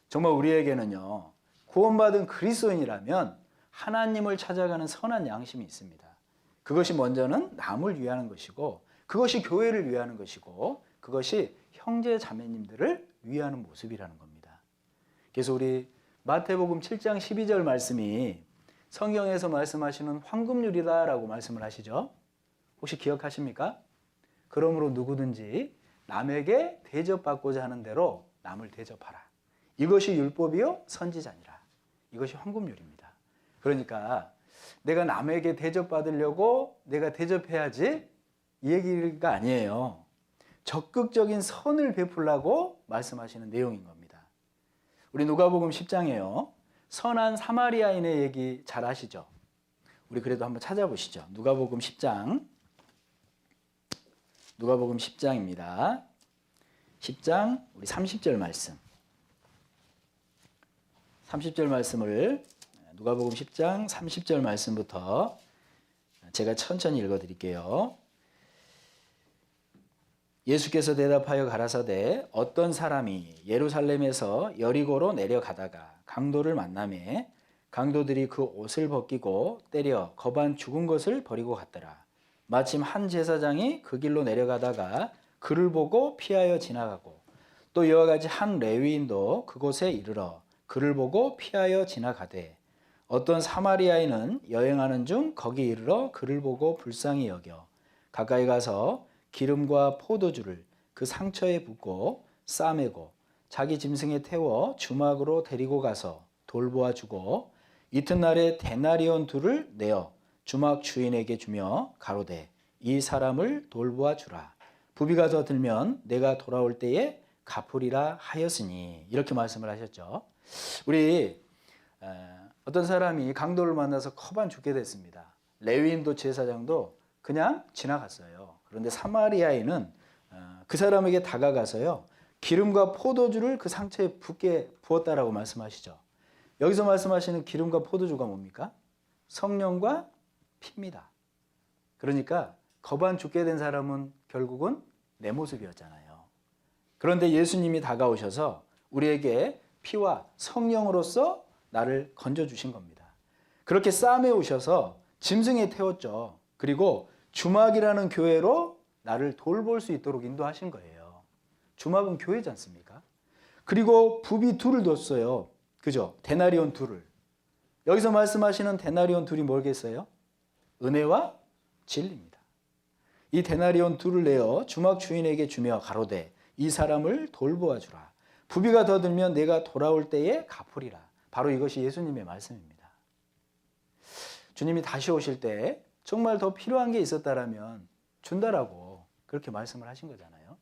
정말 우리에게는요. 구원받은 그리스도인이라면 하나님을 찾아가는 선한 양심이 있습니다. 그것이 먼저는 남을 위하는 것이고 그것이 교회를 위하는 것이고 그것이 형제 자매님들을 위하는 모습이라는 겁니다. 그래서 우리 마태복음 7장 12절 말씀이 성경에서 말씀하시는 황금률이다라고 말씀을 하시죠. 혹시 기억하십니까? 그러므로 누구든지 남에게 대접받고자 하는 대로 남을 대접하라. 이것이 율법이요 선지자니라. 이것이 황금률입니다. 그러니까 내가 남에게 대접받으려고 내가 대접해야지 이 얘기가 아니에요. 적극적인 선을 베풀라고 말씀하시는 내용인 겁니다. 우리 누가복음 10장에요. 선한 사마리아인의 얘기 잘 아시죠? 우리 그래도 한번 찾아보시죠. 누가복음 10장. 누가복음 10장입니다. 10장 우리 30절 말씀. 30절 말씀을 누가복음 10장 30절 말씀부터 제가 천천히 읽어드릴게요. 예수께서 대답하여 가라사대 어떤 사람이 예루살렘에서 여리고로 내려가다가 강도를 만나매 강도들이 그 옷을 벗기고 때려 거반 죽은 것을 버리고 갔더라. 마침 한 제사장이 그 길로 내려가다가 그를 보고 피하여 지나가고 또 이와 같이 한 레위인도 그곳에 이르러 그를 보고 피하여 지나가되 어떤 사마리아인은 여행하는 중 거기 이르러 그를 보고 불쌍히 여겨 가까이 가서 기름과 포도주를 그 상처에 붓고 싸매고 자기 짐승에 태워 주막으로 데리고 가서 돌보아 주고 이튿날에 데나리온 둘을 내어 주막 주인에게 주며 가로되 이 사람을 돌보아 주라. 부비가 더 들면 내가 돌아올 때에 갚으리라 하였으니 이렇게 말씀을 하셨죠. 우리 어떤 사람이 강도를 만나서 커반 죽게 됐습니다. 레위인도 제사장도 그냥 지나갔어요. 그런데 사마리아인은 그 사람에게 다가가서요. 기름과 포도주를 그 상처에 붓게 부었다라고 말씀하시죠. 여기서 말씀하시는 기름과 포도주가 뭡니까? 성령과 피입니다. 그러니까 거반 죽게 된 사람은 결국은 내 모습이었잖아요. 그런데 예수님이 다가오셔서 우리에게 피와 성령으로서 나를 건져주신 겁니다. 그렇게 싸매우셔서 짐승에 태웠죠. 그리고 주막이라는 교회로 나를 돌볼 수 있도록 인도하신 거예요. 주막은 교회지 않습니까? 그리고 부비 둘을 뒀어요. 그죠? 데나리온 둘을. 여기서 말씀하시는 데나리온 둘이 뭐겠어요? 은혜와 진리입니다. 이 데나리온 둘을 내어 주막 주인에게 주며 가로되 이 사람을 돌보아 주라. 부비가 더 들면 내가 돌아올 때에 갚으리라. 바로 이것이 예수님의 말씀입니다. 주님이 다시 오실 때 정말 더 필요한 게 있었다라면 준다라고 그렇게 말씀을 하신 거잖아요.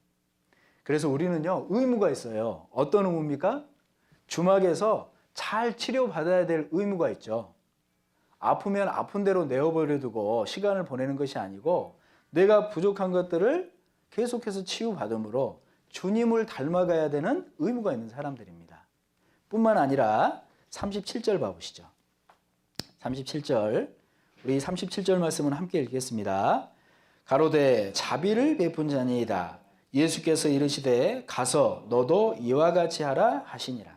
그래서 우리는요 의무가 있어요. 어떤 의무입니까? 주막에서 잘 치료받아야 될 의무가 있죠. 아프면 아픈 대로 내어버려 두고 시간을 보내는 것이 아니고 내가 부족한 것들을 계속해서 치유받음으로 주님을 닮아가야 되는 의무가 있는 사람들입니다. 뿐만 아니라 37절 봐보시죠. 37절 우리 37절 말씀은 함께 읽겠습니다. 가로되 자비를 베푼 자니이다. 예수께서 이르시되 가서 너도 이와 같이 하라 하시니라.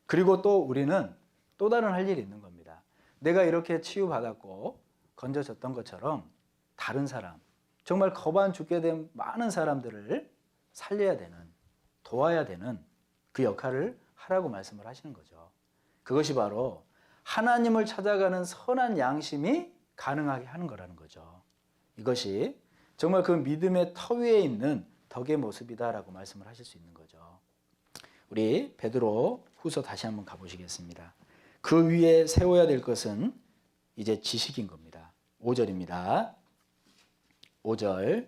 그리고 또 우리는 또 다른 할 일이 있는 겁니다. 내가 이렇게 치유받았고 건져졌던 것처럼 다른 사람, 정말 거반 죽게 된 많은 사람들을 살려야 되는, 도와야 되는 그 역할을 하라고 말씀을 하시는 거죠. 그것이 바로 하나님을 찾아가는 선한 양심이 가능하게 하는 거라는 거죠. 이것이 정말 그 믿음의 터 위에 있는 덕의 모습이다라고 말씀을 하실 수 있는 거죠. 우리 베드로 후서 다시 한번 가보시겠습니다. 그 위에 세워야 될 것은 이제 지식인 겁니다. 5절입니다. 5절.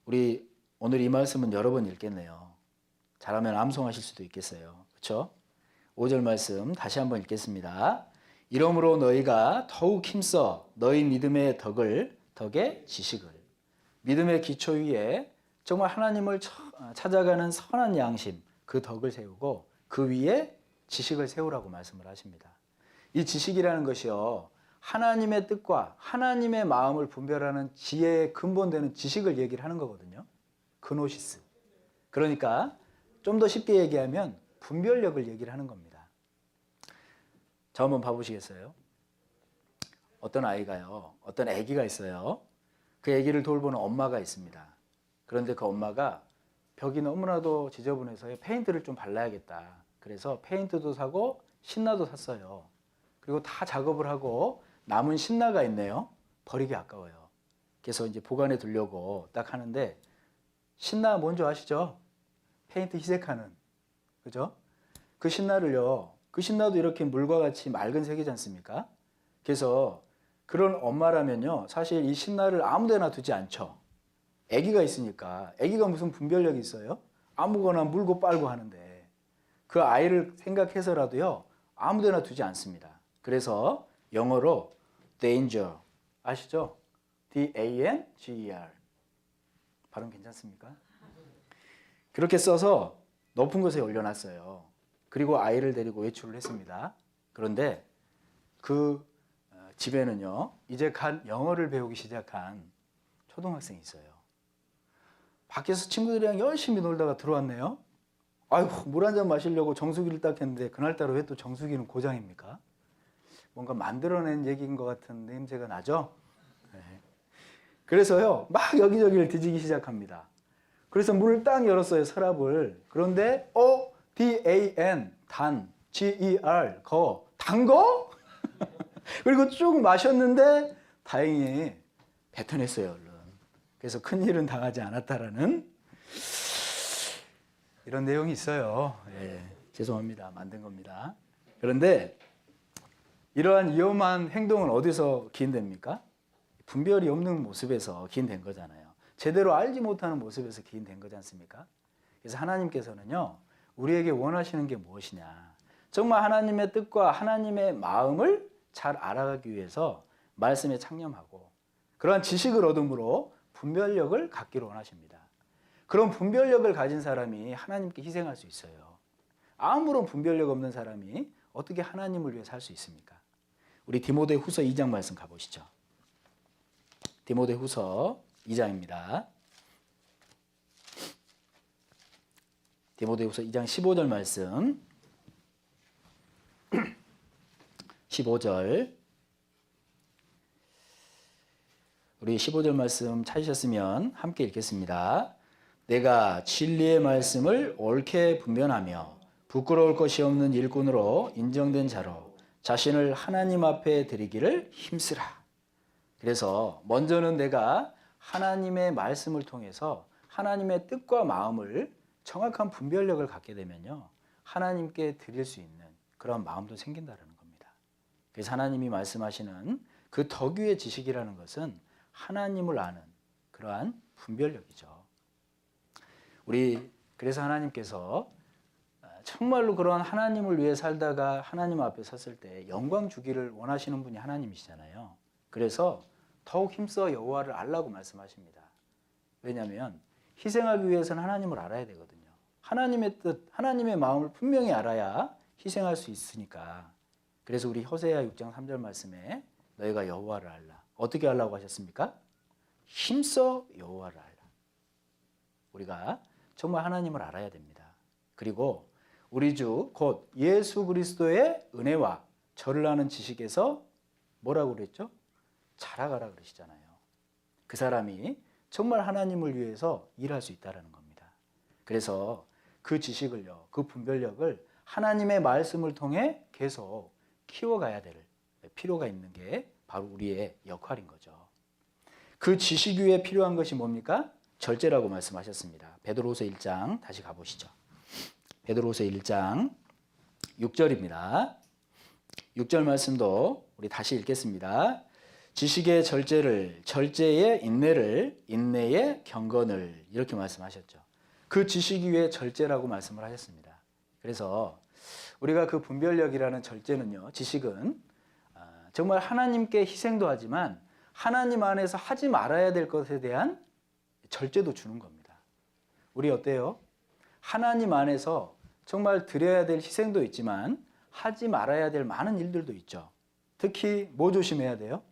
우리 오늘 이 말씀은 여러 번 읽겠네요. 잘하면 암송하실 수도 있겠어요. 그렇죠? 5절 말씀 다시 한번 읽겠습니다. 이러므로 너희가 더욱 힘써 너희 믿음의 덕의 지식을 믿음의 기초 위에 정말 하나님을 찾아가는 선한 양심, 그 덕을 세우고 그 위에 지식을 세우라고 말씀을 하십니다. 이 지식이라는 것이요, 하나님의 뜻과 하나님의 마음을 분별하는 지혜의 근본되는 지식을 얘기를 하는 거거든요. 그노시스. 그러니까 좀 더 쉽게 얘기하면 분별력을 얘기를 하는 겁니다. 저 한번 봐보시겠어요? 어떤 아이가요, 어떤 아기가 있어요. 그 아기를 돌보는 엄마가 있습니다. 그런데 그 엄마가 벽이 너무나도 지저분해서 페인트를 좀 발라야겠다. 그래서 페인트도 사고 신나도 샀어요. 그리고 다 작업을 하고 남은 신나가 있네요. 버리기 아까워요. 그래서 이제 보관해 두려고 딱 하는데, 신나 뭔지 아시죠? 페인트 희색하는, 그죠? 그 신나를요, 그 신나도 이렇게 물과 같이 맑은 색이지 않습니까? 그래서 그런 엄마라면요, 사실 이 신나를 아무 데나 두지 않죠. 아기가 있으니까. 아기가 무슨 분별력이 있어요? 아무거나 물고 빨고 하는데, 그 아이를 생각해서라도요, 아무 데나 두지 않습니다. 그래서 영어로 danger, 아시죠? D-A-N-G-E-R. 발음 괜찮습니까? 그렇게 써서 높은 곳에 올려놨어요. 그리고 아이를 데리고 외출을 했습니다. 그런데 그 집에는요, 이제 간 영어를 배우기 시작한 초등학생이 있어요. 밖에서 친구들이랑 열심히 놀다가 들어왔네요. 아이고, 물 한 잔 마시려고 정수기를 딱 했는데, 그날따라 왜 또 정수기는 고장입니까? 뭔가 만들어낸 얘기인 것 같은 냄새가 나죠? 네. 그래서요, 막 여기저기를 뒤지기 시작합니다. 그래서 문을 딱 열었어요, 서랍을. 그런데 D-A-N, 단, G-E-R, 거, 단 거? 그리고 쭉 마셨는데 다행히 뱉어냈어요, 얼른. 그래서 큰일은 당하지 않았다라는 이런 내용이 있어요. 예, 죄송합니다. 만든 겁니다. 그런데 이러한 위험한 행동은 어디서 기인됩니까? 분별이 없는 모습에서 기인된 거잖아요. 제대로 알지 못하는 모습에서 기인된 거지 않습니까? 그래서 하나님께서는요, 우리에게 원하시는 게 무엇이냐, 정말 하나님의 뜻과 하나님의 마음을 잘 알아가기 위해서 말씀에 창념하고 그러한 지식을 얻음으로 분별력을 갖기를 원하십니다. 그런 분별력을 가진 사람이 하나님께 희생할 수 있어요. 아무런 분별력 없는 사람이 어떻게 하나님을 위해 살 수 있습니까? 우리 디모데후서 2장 말씀 가보시죠. 디모데후서 2장입니다. 디모데후서 2장 15절 말씀. 15절. 우리 15절 말씀 찾으셨으면 함께 읽겠습니다. 내가 진리의 말씀을 옳게 분별하며 부끄러울 것이 없는 일꾼으로 인정된 자로 자신을 하나님 앞에 드리기를 힘쓰라. 그래서 먼저는 내가 하나님의 말씀을 통해서 하나님의 뜻과 마음을 정확한 분별력을 갖게 되면요, 하나님께 드릴 수 있는 그런 마음도 생긴다는 겁니다. 그래서 하나님이 말씀하시는 그 덕유의 지식이라는 것은 하나님을 아는 그러한 분별력이죠. 그래서 하나님께서 정말로 그러한 하나님을 위해 살다가 하나님 앞에 섰을 때 영광 주기를 원하시는 분이 하나님이시잖아요. 그래서 더욱 힘써 여호와를 알라고 말씀하십니다. 왜냐하면 희생하기 위해서는 하나님을 알아야 되거든요. 하나님의 뜻, 하나님의 마음을 분명히 알아야 희생할 수 있으니까. 그래서 우리 호세아 6장 3절 말씀에 너희가 여호와를 알라. 어떻게 알라고 하셨습니까? 힘써 여호와를 알라. 우리가 정말 하나님을 알아야 됩니다. 그리고 우리 주 곧 예수 그리스도의 은혜와 저를 아는 지식에서 뭐라고 그랬죠? 자라가라 그러시잖아요. 그 사람이 정말 하나님을 위해서 일할 수 있다는 겁니다. 그래서 그 지식을요, 그 분별력을 하나님의 말씀을 통해 계속 키워가야 될 필요가 있는 게 바로 우리의 역할인 거죠. 그 지식 위에 필요한 것이 뭡니까? 절제라고 말씀하셨습니다. 베드로후서 1장 다시 가보시죠. 베드로후서 1장 6절입니다. 6절 말씀도 우리 다시 읽겠습니다. 지식의 절제를, 절제의 인내를, 인내의 경건을, 이렇게 말씀하셨죠. 그 지식 위에 절제라고 말씀을 하셨습니다. 그래서 우리가 그 분별력이라는 절제는요, 지식은 정말 하나님께 희생도 하지만 하나님 안에서 하지 말아야 될 것에 대한 절제도 주는 겁니다. 우리 어때요? 하나님 안에서 정말 드려야 될 희생도 있지만 하지 말아야 될 많은 일들도 있죠. 특히 뭐 조심해야 돼요?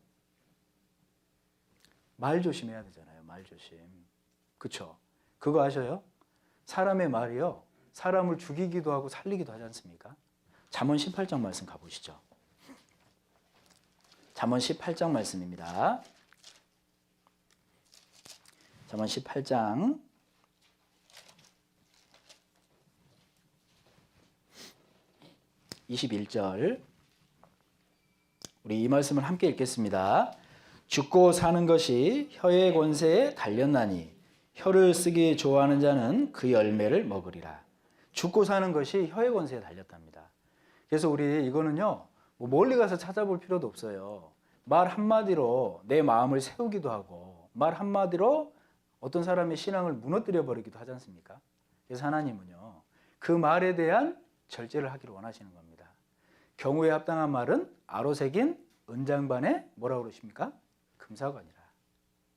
말 조심해야 되잖아요. 말 조심. 그쵸? 그거 아셔요? 사람의 말이요. 사람을 죽이기도 하고 살리기도 하지 않습니까? 잠언 18장 말씀 가보시죠. 잠언 18장 말씀입니다. 잠언 18장 21절 우리 이 말씀을 함께 읽겠습니다. 죽고 사는 것이 혀의 권세에 달렸나니 혀를 쓰기 좋아하는 자는 그 열매를 먹으리라. 죽고 사는 것이 혀의 권세에 달렸답니다. 그래서 우리 이거는요, 뭐 멀리 가서 찾아볼 필요도 없어요. 말 한마디로 내 마음을 세우기도 하고 말 한마디로 어떤 사람의 신앙을 무너뜨려 버리기도 하지 않습니까? 그래서 하나님은요, 그 말에 대한 절제를 하기를 원하시는 겁니다. 경우에 합당한 말은 아로 새긴 은장반에 뭐라고 그러십니까? 금사관이라.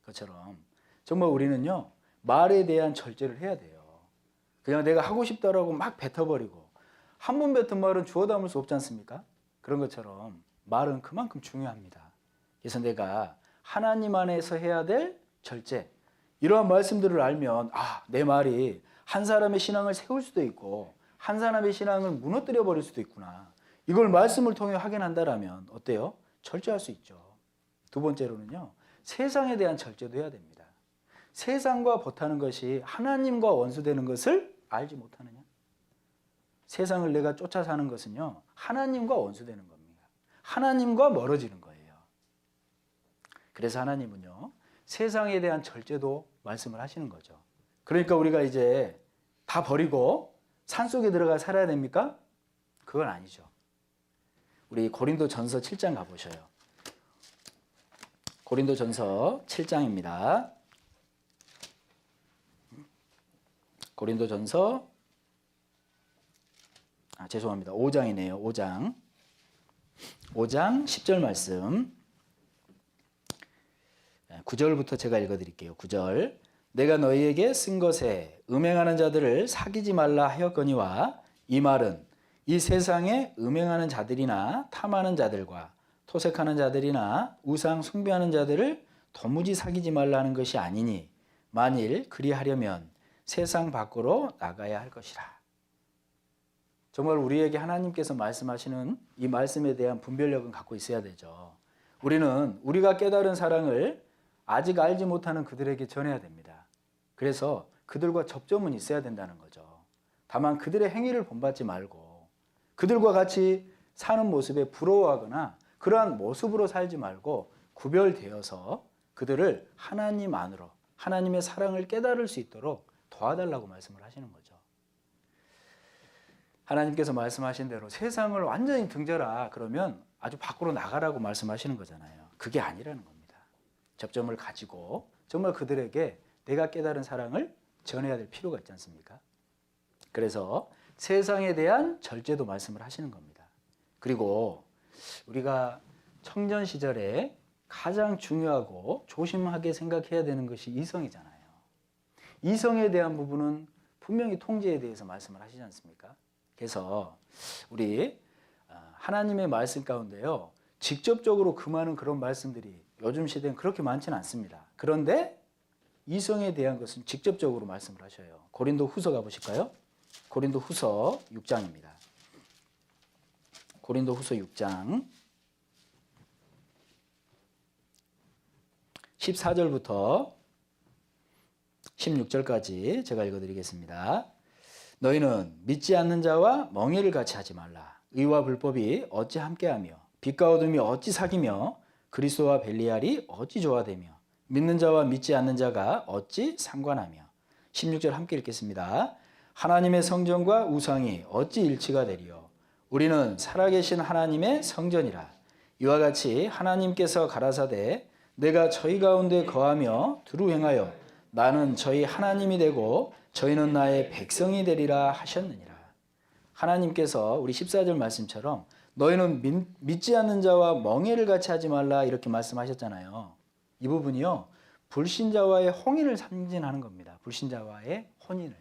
그것처럼 정말 우리는요, 말에 대한 절제를 해야 돼요. 그냥 내가 하고 싶다라고 막 뱉어버리고 한 번 뱉은 말은 주워 담을 수 없지 않습니까? 그런 것처럼 말은 그만큼 중요합니다. 그래서 내가 하나님 안에서 해야 될 절제, 이러한 말씀들을 알면 내 말이 한 사람의 신앙을 세울 수도 있고 한 사람의 신앙을 무너뜨려 버릴 수도 있구나. 이걸 말씀을 통해 확인한다라면 어때요? 절제할 수 있죠. 두 번째로는요, 세상에 대한 절제도 해야 됩니다. 세상과 버타는 것이 하나님과 원수되는 것을 알지 못하느냐? 세상을 내가 쫓아 사는 것은요, 하나님과 원수되는 겁니다. 하나님과 멀어지는 거예요. 그래서 하나님은요, 세상에 대한 절제도 말씀을 하시는 거죠. 그러니까 우리가 이제 다 버리고 산속에 들어가 살아야 됩니까? 그건 아니죠. 우리 고린도전서 7장 가보셔요. 고린도전서 7장입니다. 고린도전서 죄송합니다. 5장이네요. 5장 10절 말씀 9절부터 제가 읽어드릴게요. 9절 내가 너희에게 쓴 것에 음행하는 자들을 사귀지 말라 하였거니와 이 말은 이 세상에 음행하는 자들이나 탐하는 자들과 토색하는 자들이나 우상 숭배하는 자들을 도무지 사귀지 말라는 것이 아니니 만일 그리하려면 세상 밖으로 나가야 할 것이라. 정말 우리에게 하나님께서 말씀하시는 이 말씀에 대한 분별력은 갖고 있어야 되죠. 우리는 우리가 깨달은 사랑을 아직 알지 못하는 그들에게 전해야 됩니다. 그래서 그들과 접점은 있어야 된다는 거죠. 다만 그들의 행위를 본받지 말고 그들과 같이 사는 모습에 부러워하거나 그러한 모습으로 살지 말고 구별되어서 그들을 하나님 안으로 하나님의 사랑을 깨달을 수 있도록 도와달라고 말씀을 하시는 거죠. 하나님께서 말씀하신 대로 세상을 완전히 등져라 그러면 아주 밖으로 나가라고 말씀하시는 거잖아요. 그게 아니라는 겁니다. 접점을 가지고 정말 그들에게 내가 깨달은 사랑을 전해야 될 필요가 있지 않습니까? 그래서 세상에 대한 절제도 말씀을 하시는 겁니다. 그리고 우리가 청년 시절에 가장 중요하고 조심하게 생각해야 되는 것이 이성이잖아요. 이성에 대한 부분은 분명히 통제에 대해서 말씀을 하시지 않습니까? 그래서 우리 하나님의 말씀 가운데요, 직접적으로 금하는 그런 말씀들이 요즘 시대는 그렇게 많지는 않습니다. 그런데 이성에 대한 것은 직접적으로 말씀을 하셔요. 고린도 후서 가보실까요? 고린도 후서 6장입니다. 고린도 후서 6장 14절부터 16절까지 제가 읽어드리겠습니다. 너희는 믿지 않는 자와 멍에를 같이 하지 말라. 의와 불법이 어찌 함께하며 빛과 어둠이 어찌 사귀며 그리스도와 벨리알이 어찌 조화되며 믿는 자와 믿지 않는 자가 어찌 상관하며. 16절 함께 읽겠습니다. 하나님의 성전과 우상이 어찌 일치가 되리요. 우리는 살아계신 하나님의 성전이라. 이와 같이 하나님께서 가라사대 내가 저희 가운데 거하며 두루 행하여 나는 저희 하나님이 되고 저희는 나의 백성이 되리라 하셨느니라. 하나님께서 우리 14절 말씀처럼 너희는 믿지 않는 자와 멍에를 같이 하지 말라 이렇게 말씀하셨잖아요. 이 부분이요, 불신자와의 홍인을 상징하는 겁니다. 불신자와의 혼인을.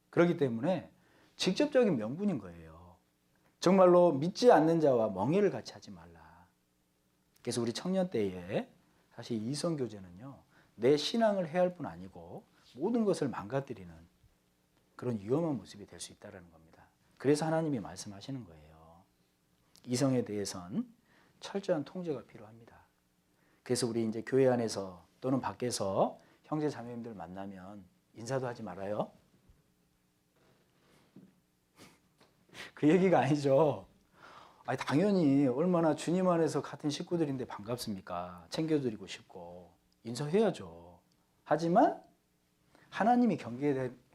그렇기 때문에 직접적인 명분인 거예요. 정말로 믿지 않는 자와 멍해를 같이 하지 말라. 그래서 우리 청년 때에 사실 이성 교제는요, 내 신앙을 해할 뿐 아니고 모든 것을 망가뜨리는 그런 위험한 모습이 될 수 있다는 겁니다. 그래서 하나님이 말씀하시는 거예요. 이성에 대해선 철저한 통제가 필요합니다. 그래서 우리 이제 교회 안에서 또는 밖에서 형제 자매님들 만나면 인사도 하지 말아요. 그 얘기가 아니죠. 아니, 당연히 얼마나 주님 안에서 같은 식구들인데 반갑습니까? 챙겨드리고 싶고 인사해야죠. 하지만 하나님이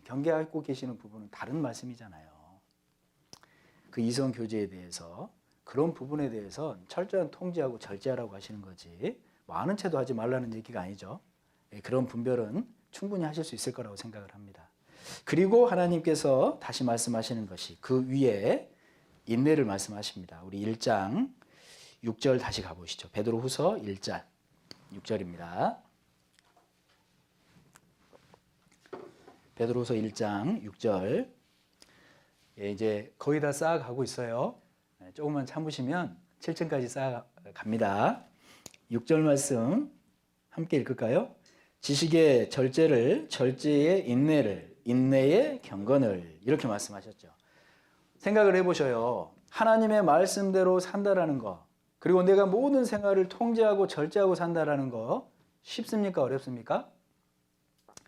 경계하고 계시는 부분은 다른 말씀이잖아요. 그 이성 교제에 대해서 그런 부분에 대해서 철저한 통제하고 절제하라고 하시는 거지, 뭐 아는 체도 하지 말라는 얘기가 아니죠. 그런 분별은 충분히 하실 수 있을 거라고 생각을 합니다. 그리고 하나님께서 다시 말씀하시는 것이 그 위에 인내를 말씀하십니다. 우리 1장 6절 다시 가보시죠. 베드로후서 1장 6절입니다. 베드로후서 1장 6절. 이제 거의 다 쌓아가고 있어요. 조금만 참으시면 7층까지 쌓아갑니다. 6절 말씀 함께 읽을까요? 지식의 절제를, 절제의 인내를, 인내의 경건을, 이렇게 말씀하셨죠. 생각을 해보셔요. 하나님의 말씀대로 산다라는 거, 그리고 내가 모든 생활을 통제하고 절제하고 산다라는 거 쉽습니까? 어렵습니까?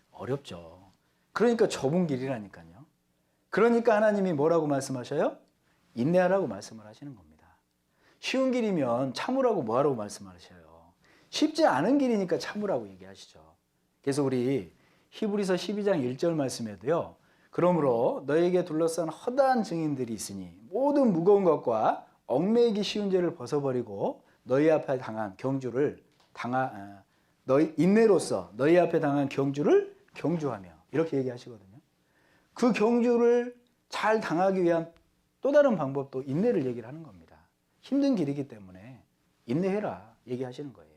어렵죠. 그러니까 좁은 길이라니까요. 그러니까 하나님이 뭐라고 말씀하셔요? 인내하라고 말씀을 하시는 겁니다. 쉬운 길이면 참으라고 뭐하라고 말씀하셔요? 쉽지 않은 길이니까 참으라고 얘기하시죠. 그래서 우리 히브리서 12장 1절 말씀에도요, 그러므로 너에게 둘러싼 허다한 증인들이 있으니 모든 무거운 것과 얽매이기 쉬운 죄를 벗어버리고 너희 앞에 당한 경주를 너희 인내로서 너희 앞에 당한 경주를 경주하며, 이렇게 얘기하시거든요. 그 경주를 잘 당하기 위한 또 다른 방법도 인내를 얘기를 하는 겁니다. 힘든 길이기 때문에 인내해라 얘기하시는 거예요.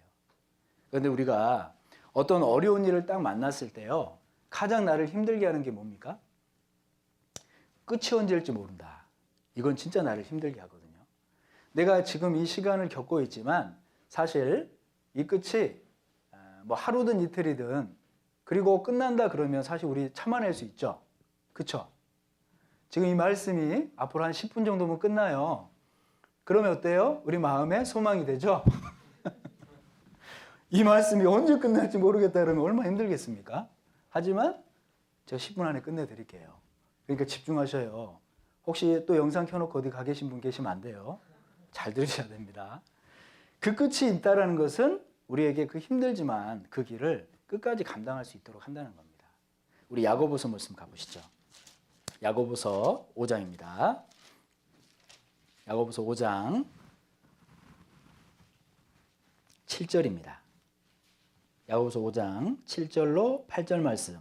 그런데 우리가 어떤 어려운 일을 딱 만났을 때요, 가장 나를 힘들게 하는 게 뭡니까? 끝이 언제일지 모른다. 이건 진짜 나를 힘들게 하거든요. 내가 지금 이 시간을 겪고 있지만 사실 이 끝이 뭐 하루든 이틀이든, 그리고 끝난다 그러면 사실 우리 참아낼 수 있죠. 그렇죠? 지금 이 말씀이 앞으로 한 10분 정도면 끝나요. 그러면 어때요? 우리 마음에 소망이 되죠? 이 말씀이 언제 끝날지 모르겠다 그러면 얼마나 힘들겠습니까? 하지만 제가 10분 안에 끝내드릴게요. 그러니까 집중하셔요. 혹시 또 영상 켜놓고 어디 가 계신 분 계시면 안 돼요. 잘 들으셔야 됩니다. 그 끝이 있다는 것은 우리에게 그 힘들지만 그 길을 끝까지 감당할 수 있도록 한다는 겁니다. 우리 야고보서 말씀 가보시죠. 야고보서 5장입니다. 야고보서 5장 7절입니다. 야고보서 5장 7절로 8절 말씀.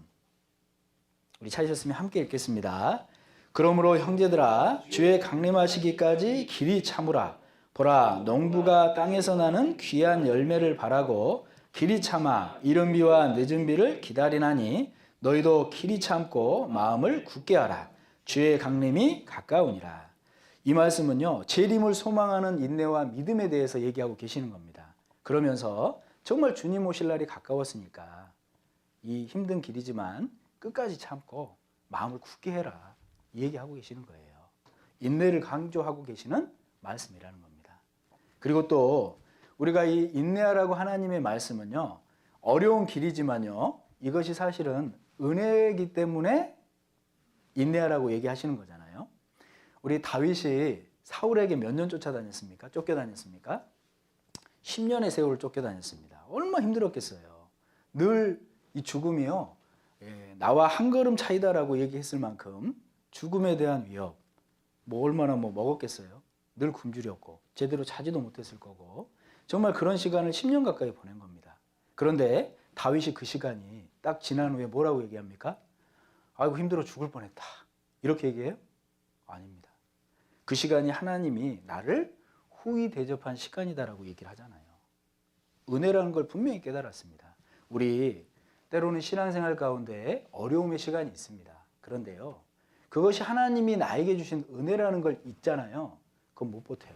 우리 찾으셨으면 함께 읽겠습니다. 그러므로 형제들아, 주의 강림하시기까지 길이 참으라. 보라, 농부가 땅에서 나는 귀한 열매를 바라고 길이 참아 이른 비와 늦은 비를 기다리나니 너희도 길이 참고 마음을 굳게 하라. 주의 강림이 가까우니라. 이 말씀은요, 재림을 소망하는 인내와 믿음에 대해서 얘기하고 계시는 겁니다. 그러면서 정말 주님 오실 날이 가까웠으니까 이 힘든 길이지만 끝까지 참고 마음을 굳게 해라, 이 얘기하고 계시는 거예요. 인내를 강조하고 계시는 말씀이라는 겁니다. 그리고 또 우리가 이 인내하라고 하나님의 말씀은요, 어려운 길이지만요, 이것이 사실은 은혜이기 때문에 인내하라고 얘기하시는 거잖아요. 우리 다윗이 사울에게 몇 년 쫓아다녔습니까? 쫓겨다녔습니까? 10년의 세월을 쫓겨다녔습니다. 얼마나 힘들었겠어요. 늘 이 죽음이요, 나와 한 걸음 차이다라고 얘기했을 만큼 죽음에 대한 위협, 얼마나 먹었겠어요. 늘 굶주렸고 제대로 자지도 못했을 거고, 정말 그런 시간을 10년 가까이 보낸 겁니다. 그런데 다윗이 그 시간이 딱 지난 후에 뭐라고 얘기합니까? 아이고 힘들어 죽을 뻔했다, 이렇게 얘기해요? 아닙니다. 그 시간이 하나님이 나를 후히 대접한 시간이다라고 얘기를 하잖아요. 은혜라는 걸 분명히 깨달았습니다. 우리 때로는 신앙생활 가운데 어려움의 시간이 있습니다. 그런데요, 그것이 하나님이 나에게 주신 은혜라는 걸 잊잖아요. 그건 못 버텨요.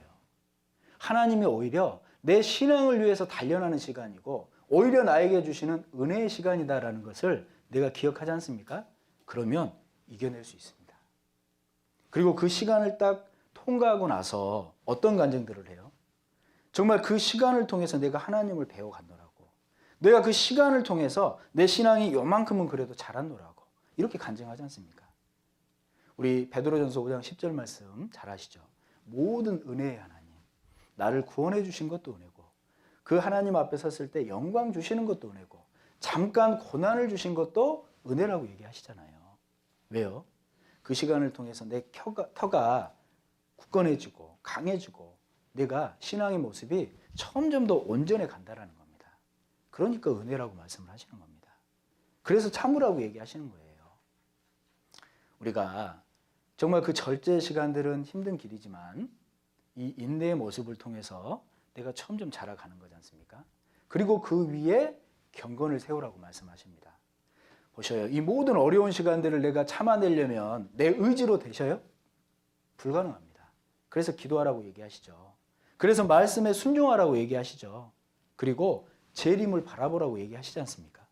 하나님이 오히려 내 신앙을 위해서 단련하는 시간이고 오히려 나에게 주시는 은혜의 시간이다라는 것을 내가 기억하지 않습니까? 그러면 이겨낼 수 있습니다. 그리고 그 시간을 딱 통과하고 나서 어떤 간증들을 해요? 정말 그 시간을 통해서 내가 하나님을 배워간다라고, 내가 그 시간을 통해서 내 신앙이 요만큼은 그래도 자랐노라고 이렇게 간증하지 않습니까? 우리 베드로전서 5장 10절 말씀 잘 아시죠? 모든 은혜의 하나님, 나를 구원해 주신 것도 은혜고 그 하나님 앞에 섰을 때 영광 주시는 것도 은혜고 잠깐 고난을 주신 것도 은혜라고 얘기하시잖아요. 왜요? 그 시간을 통해서 내 터가 굳건해지고 강해지고 내가 신앙의 모습이 점점 더 온전해 간다라는 겁니다. 그러니까 은혜라고 말씀을 하시는 겁니다. 그래서 참으라고 얘기하시는 거예요. 우리가 정말 그 절제 시간들은 힘든 길이지만 이 인내의 모습을 통해서 내가 점점 자라가는 거지 않습니까? 그리고 그 위에 경건을 세우라고 말씀하십니다. 보셔요. 이 모든 어려운 시간들을 내가 참아내려면 내 의지로 되셔요? 불가능합니다. 그래서 기도하라고 얘기하시죠. 그래서 말씀에 순종하라고 얘기하시죠. 그리고 재림을 바라보라고 얘기하시지 않습니까?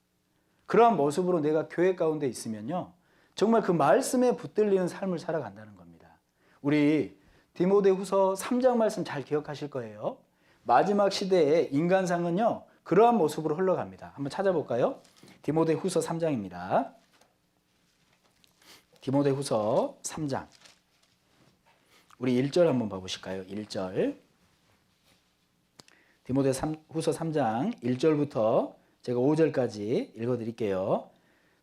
그러한 모습으로 내가 교회 가운데 있으면요, 정말 그 말씀에 붙들리는 삶을 살아간다는 겁니다. 우리 디모데후서 3장 말씀 잘 기억하실 거예요. 마지막 시대의 인간상은요, 그러한 모습으로 흘러갑니다. 한번 찾아볼까요? 디모데후서 3장입니다. 디모데후서 3장. 우리 1절 한번 봐보실까요? 1절. 디모데후서 3장 1절부터 제가 5절까지 읽어드릴게요.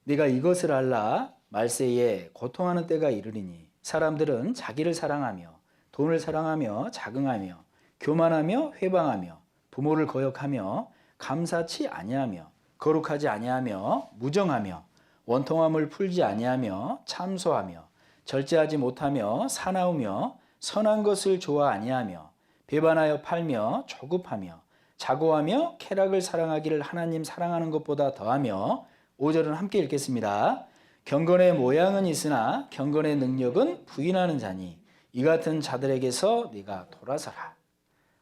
네가 이것을 알라. 말세에 고통하는 때가 이르리니 사람들은 자기를 사랑하며 돈을 사랑하며 자긍하며 교만하며 회방하며 부모를 거역하며 감사치 아니하며 거룩하지 아니하며 무정하며 원통함을 풀지 아니하며 참소하며 절제하지 못하며 사나우며 선한 것을 좋아 아니하며 배반하여 팔며 조급하며 자고하며 쾌락을 사랑하기를 하나님 사랑하는 것보다 더하며 5절은 함께 읽겠습니다. 경건의 모양은 있으나 경건의 능력은 부인하는 자니 이 같은 자들에게서 네가 돌아서라.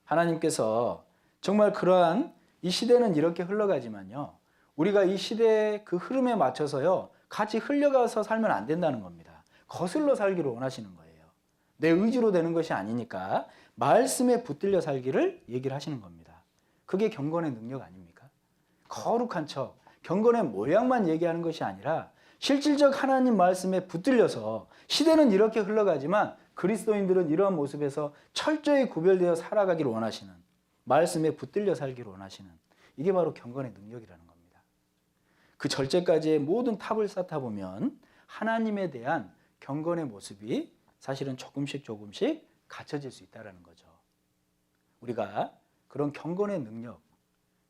하나님께서 정말 그러한 이 시대는 이렇게 흘러가지만요, 우리가 이 시대의 그 흐름에 맞춰서요 같이 흘려가서 살면 안 된다는 겁니다. 거슬러 살기를 원하시는 거예요. 내 의지로 되는 것이 아니니까 말씀에 붙들려 살기를 얘기를 하시는 겁니다. 그게 경건의 능력 아닙니까? 거룩한 척, 경건의 모양만 얘기하는 것이 아니라 실질적 하나님 말씀에 붙들려서, 시대는 이렇게 흘러가지만 그리스도인들은 이러한 모습에서 철저히 구별되어 살아가기를 원하시는, 말씀에 붙들려 살기를 원하시는, 이게 바로 경건의 능력이라는 겁니다. 그 절제까지의 모든 탑을 쌓다 보면 하나님에 대한 경건의 모습이 사실은 조금씩 갖춰질 수 있다는 거죠. 우리가 그런 경건의 능력,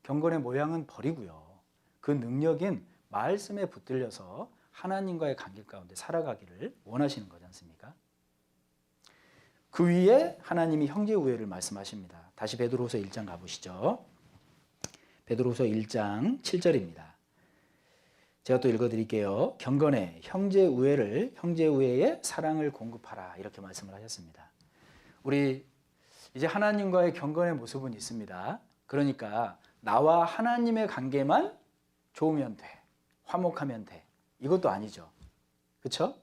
경건의 모양은 버리고요, 그 능력인 말씀에 붙들려서 하나님과의 관계 가운데 살아가기를 원하시는 거지 않습니까? 그 위에 하나님이 형제 우애를 말씀하십니다. 다시 베드로후서 1장 가보시죠. 베드로후서 1장 7절입니다. 제가 또 읽어드릴게요. 경건의 형제 우애의 사랑을 공급하라, 이렇게 말씀을 하셨습니다. 우리 이제 하나님과의 경건의 모습은 있습니다. 그러니까 나와 하나님의 관계만 좋으면 돼, 화목하면 돼, 이것도 아니죠. 그렇죠?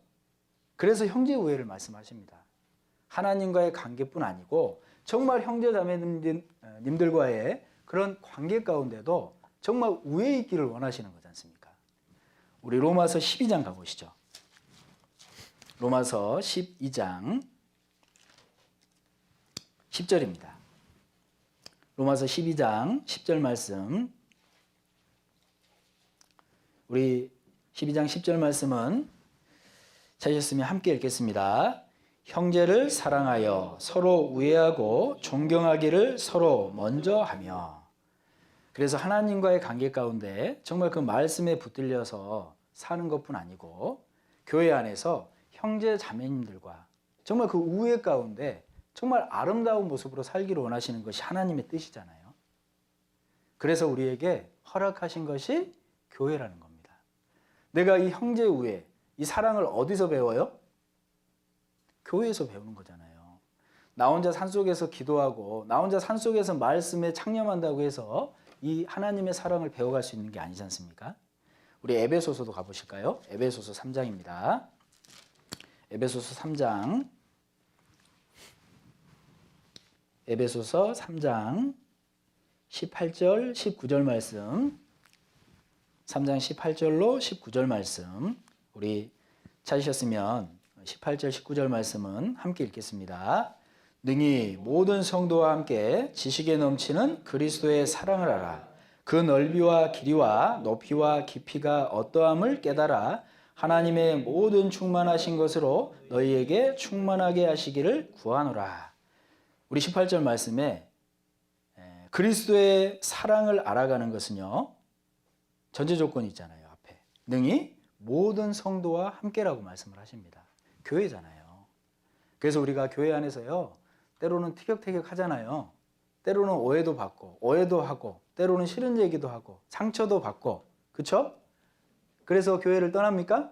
그래서 형제 우애를 말씀하십니다. 하나님과의 관계뿐 아니고 정말 형제 자매님들과의 그런 관계 가운데도 정말 우애 있기를 원하시는 거지 않습니까? 우리 로마서 12장 가보시죠. 로마서 12장 10절입니다. 로마서 12장 10절 말씀, 우리 12장 10절 말씀은 찾으셨으면 함께 읽겠습니다. 형제를 사랑하여 서로 우애하고 존경하기를 서로 먼저 하며. 그래서 하나님과의 관계 가운데 정말 그 말씀에 붙들려서 사는 것뿐 아니고 교회 안에서 형제 자매님들과 정말 그 우애 가운데 정말 아름다운 모습으로 살기를 원하시는 것이 하나님의 뜻이잖아요. 그래서 우리에게 허락하신 것이 교회라는 겁니다. 내가 이 형제 우애, 이 사랑을 어디서 배워요? 교회에서 배우는 거잖아요. 나 혼자 산속에서 기도하고 나 혼자 산속에서 말씀에 창념한다고 해서 이 하나님의 사랑을 배워갈 수 있는 게 아니지 않습니까? 우리 에베소서도 가보실까요? 에베소서 3장입니다. 에베소서 3장, 에베소서 3장 18절 19절 말씀, 3장 18절로 19절 말씀, 우리 찾으셨으면 18절 19절 말씀은 함께 읽겠습니다. 능히 모든 성도와 함께 지식에 넘치는 그리스도의 사랑을 알아 그 넓이와 길이와 높이와 깊이가 어떠함을 깨달아 하나님의 모든 충만하신 것으로 너희에게 충만하게 하시기를 구하노라. 우리 18절 말씀에 그리스도의 사랑을 알아가는 것은요, 전제 조건이 있잖아요. 앞에 능히 모든 성도와 함께라고 말씀을 하십니다. 교회잖아요. 그래서 우리가 교회 안에서요, 때로는 티격태격 하잖아요. 때로는 오해도 받고 오해도 하고 때로는 싫은 얘기도 하고 상처도 받고, 그렇죠? 그래서 교회를 떠납니까?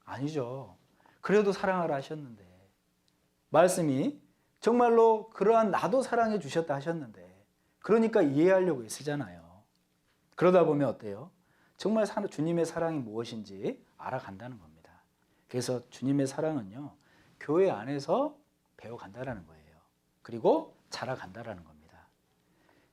아니죠. 그래도 사랑하라 하셨는데, 말씀이 정말로 그러한 나도 사랑해 주셨다 하셨는데, 그러니까 이해하려고 애쓰잖아요. 그러다 보면 어때요? 정말 주님의 사랑이 무엇인지 알아간다는 겁니다. 그래서 주님의 사랑은요, 교회 안에서 배워간다는 거예요. 그리고 자라간다는 겁니다.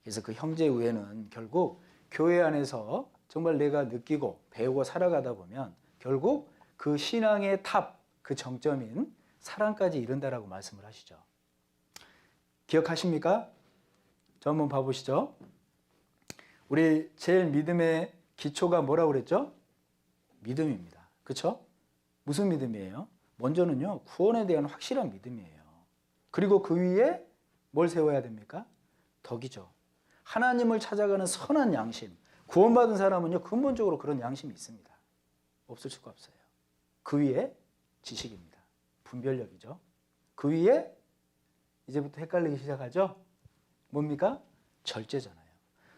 그래서 그 형제 우애는 결국 교회 안에서 정말 내가 느끼고 배우고 살아가다 보면 결국 그 신앙의 탑, 그 정점인 사랑까지 이른다라고 말씀을 하시죠. 기억하십니까? 저 한번 봐보시죠. 우리 제일 믿음의 기초가 뭐라고 그랬죠? 믿음입니다. 그렇죠? 무슨 믿음이에요? 먼저는요, 구원에 대한 확실한 믿음이에요. 그리고 그 위에 뭘 세워야 됩니까? 덕이죠. 하나님을 찾아가는 선한 양심. 구원받은 사람은요, 근본적으로 그런 양심이 있습니다. 없을 수가 없어요. 그 위에 지식입니다. 분별력이죠. 그 위에 이제부터 헷갈리기 시작하죠? 뭡니까? 절제잖아요.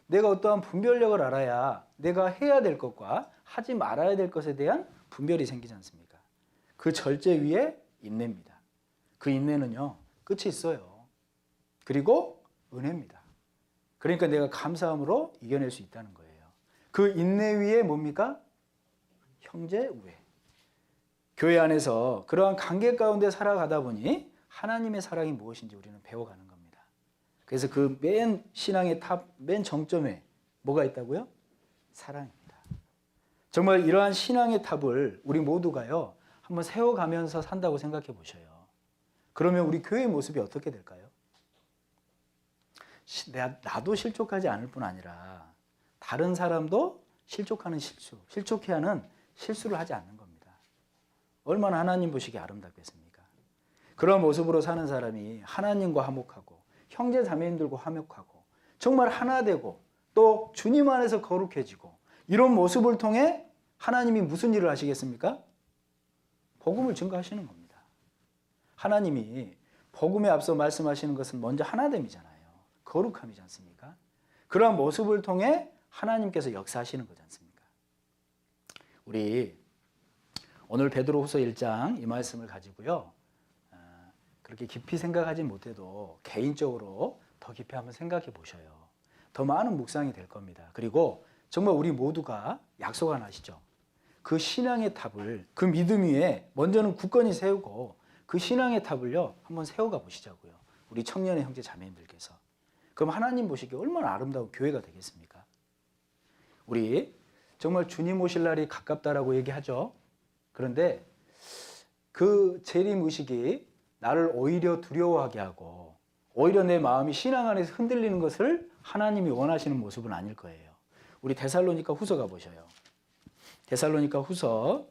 내가 어떠한 분별력을 알아야 내가 해야 될 것과 하지 말아야 될 것에 대한 분별이 생기지 않습니까? 그 절제 위에 인내입니다. 그 인내는요, 끝이 있어요. 그리고 은혜입니다. 그러니까 내가 감사함으로 이겨낼 수 있다는 거예요. 그 인내 위에 뭡니까? 형제 우애. 교회 안에서 그러한 관계 가운데 살아가다 보니 하나님의 사랑이 무엇인지 우리는 배워가는 겁니다. 그래서 그 맨 신앙의 탑, 맨 정점에 뭐가 있다고요? 사랑입니다. 정말 이러한 신앙의 탑을 우리 모두가요, 한번 세워가면서 산다고 생각해 보셔요. 그러면 우리 교회의 모습이 어떻게 될까요? 나도 실족하지 않을 뿐 아니라 다른 사람도 실족하는 실족해하는 실수를 하지 않는 겁니다. 얼마나 하나님 보시기에 아름답겠습니까? 그런 모습으로 사는 사람이 하나님과 화목하고 형제 자매님들과 화목하고 정말 하나 되고 또 주님 안에서 거룩해지고, 이런 모습을 통해 하나님이 무슨 일을 하시겠습니까? 복음을 증거하시는 겁니다. 하나님이 복음에 앞서 말씀하시는 것은 먼저 하나됨이잖아요. 거룩함이지 않습니까? 그러한 모습을 통해 하나님께서 역사하시는 거지 않습니까? 우리 오늘 베드로후서 1장 이 말씀을 가지고요, 그렇게 깊이 생각하지 못해도 개인적으로 더 깊이 한번 생각해 보셔요. 더 많은 묵상이 될 겁니다. 그리고 정말 우리 모두가 약속 하나 하시죠. 그 신앙의 탑을, 그 믿음 위에 먼저는 굳건히 세우고 그 신앙의 탑을요, 한번 세워가 보시자고요. 우리 청년의 형제 자매님들께서. 그럼 하나님 보시기에 얼마나 아름다운 교회가 되겠습니까? 우리 정말 주님 오실 날이 가깝다라고 얘기하죠. 그런데 그 재림 의식이 나를 오히려 두려워하게 하고 오히려 내 마음이 신앙 안에서 흔들리는 것을 하나님이 원하시는 모습은 아닐 거예요. 우리 데살로니가 후서 가보셔요. 데살로니가 후서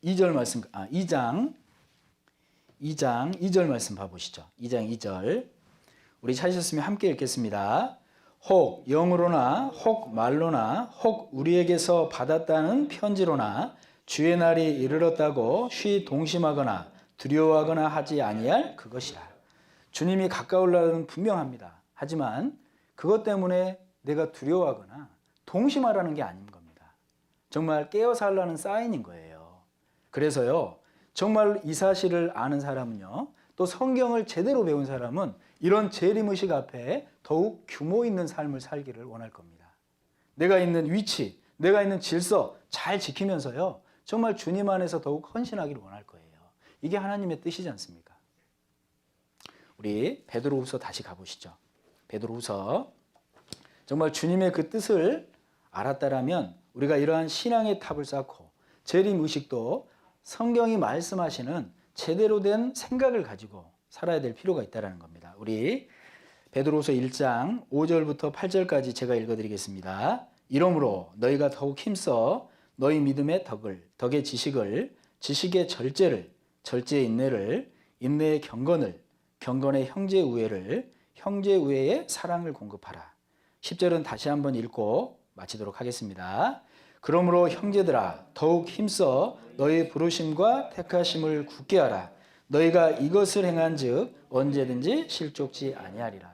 2절 말씀, 2장 2절 말씀 봐보시죠. 2장 2절. 우리 찾으셨으면 함께 읽겠습니다. 혹 영으로나 혹 말로나 혹 우리에게서 받았다는 편지로나 주의 날이 이르렀다고 쉬 동심하거나 두려워하거나 하지 아니할 그것이라. 주님이 가까우려는 분명합니다. 하지만 그것 때문에 내가 두려워하거나 동심하라는 게 아닌 겁니다. 정말 깨어서 하려는 사인인 거예요. 그래서요, 정말 이 사실을 아는 사람은요, 또 성경을 제대로 배운 사람은 이런 재림의식 앞에 더욱 규모 있는 삶을 살기를 원할 겁니다. 내가 있는 위치, 내가 있는 질서 잘 지키면서요, 정말 주님 안에서 더욱 헌신하기를 원할 거예요. 이게 하나님의 뜻이지 않습니까? 우리 베드로후서 다시 가보시죠. 베드로후서. 정말 주님의 그 뜻을 알았다라면 우리가 이러한 신앙의 탑을 쌓고 재림의식도 성경이 말씀하시는 제대로 된 생각을 가지고 살아야 될 필요가 있다는 겁니다. 우리 베드로후서 1장 5절부터 8절까지 제가 읽어드리겠습니다. 이러므로 너희가 더욱 힘써 너희 믿음의 덕의 지식을, 지식의 절제를, 절제의 인내를, 인내의 경건을, 경건의 형제 우애를, 형제 우애의 사랑을 공급하라. 10절은 다시 한번 읽고 마치도록 하겠습니다. 그러므로 형제들아 더욱 힘써 너희 부르심과 택하심을 굳게 하라. 너희가 이것을 행한즉 언제든지 실족지 아니하리라.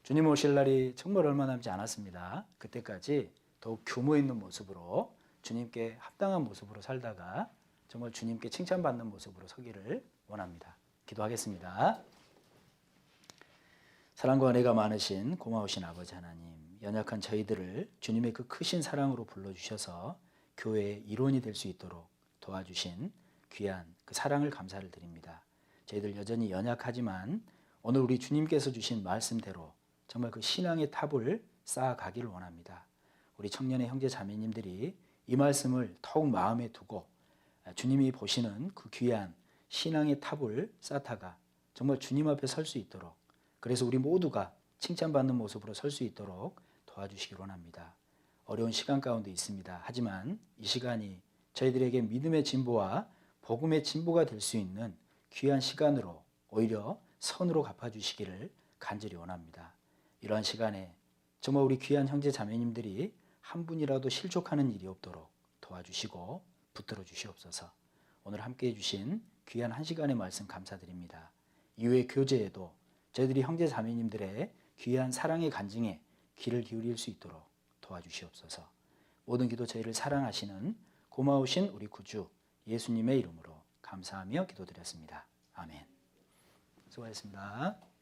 주님 오실 날이 정말 얼마 남지 않았습니다. 그때까지 더욱 규모 있는 모습으로 주님께 합당한 모습으로 살다가 정말 주님께 칭찬받는 모습으로 서기를 원합니다. 기도하겠습니다. 사랑과 은혜가 많으신 고마우신 아버지 하나님, 연약한 저희들을 주님의 그 크신 사랑으로 불러주셔서 교회의 일원이 될 수 있도록 도와주신 귀한 그 사랑을 감사를 드립니다. 저희들 여전히 연약하지만 오늘 우리 주님께서 주신 말씀대로 정말 그 신앙의 탑을 쌓아가기를 원합니다. 우리 청년의 형제 자매님들이 이 말씀을 더욱 마음에 두고 주님이 보시는 그 귀한 신앙의 탑을 쌓다가 정말 주님 앞에 설 수 있도록, 그래서 우리 모두가 칭찬받는 모습으로 설 수 있도록 도와주시기 원합니다. 어려운 시간 가운데 있습니다. 하지만 이 시간이 저희들에게 믿음의 진보와 복음의 진보가 될 수 있는 귀한 시간으로 오히려 선으로 갚아주시기를 간절히 원합니다. 이러한 시간에 정말 우리 귀한 형제 자매님들이 한 분이라도 실족하는 일이 없도록 도와주시고 붙들어 주시옵소서. 오늘 함께해 주신 귀한 한 시간의 말씀 감사드립니다. 이후의 교제에도 저희들이 형제 자매님들의 귀한 사랑의 간증에 귀를 기울일 수 있도록 도와주시옵소서. 모든 기도 저희를 사랑하시는 고마우신 우리 구주 예수님의 이름으로 감사하며 기도드렸습니다. 아멘. 수고하셨습니다.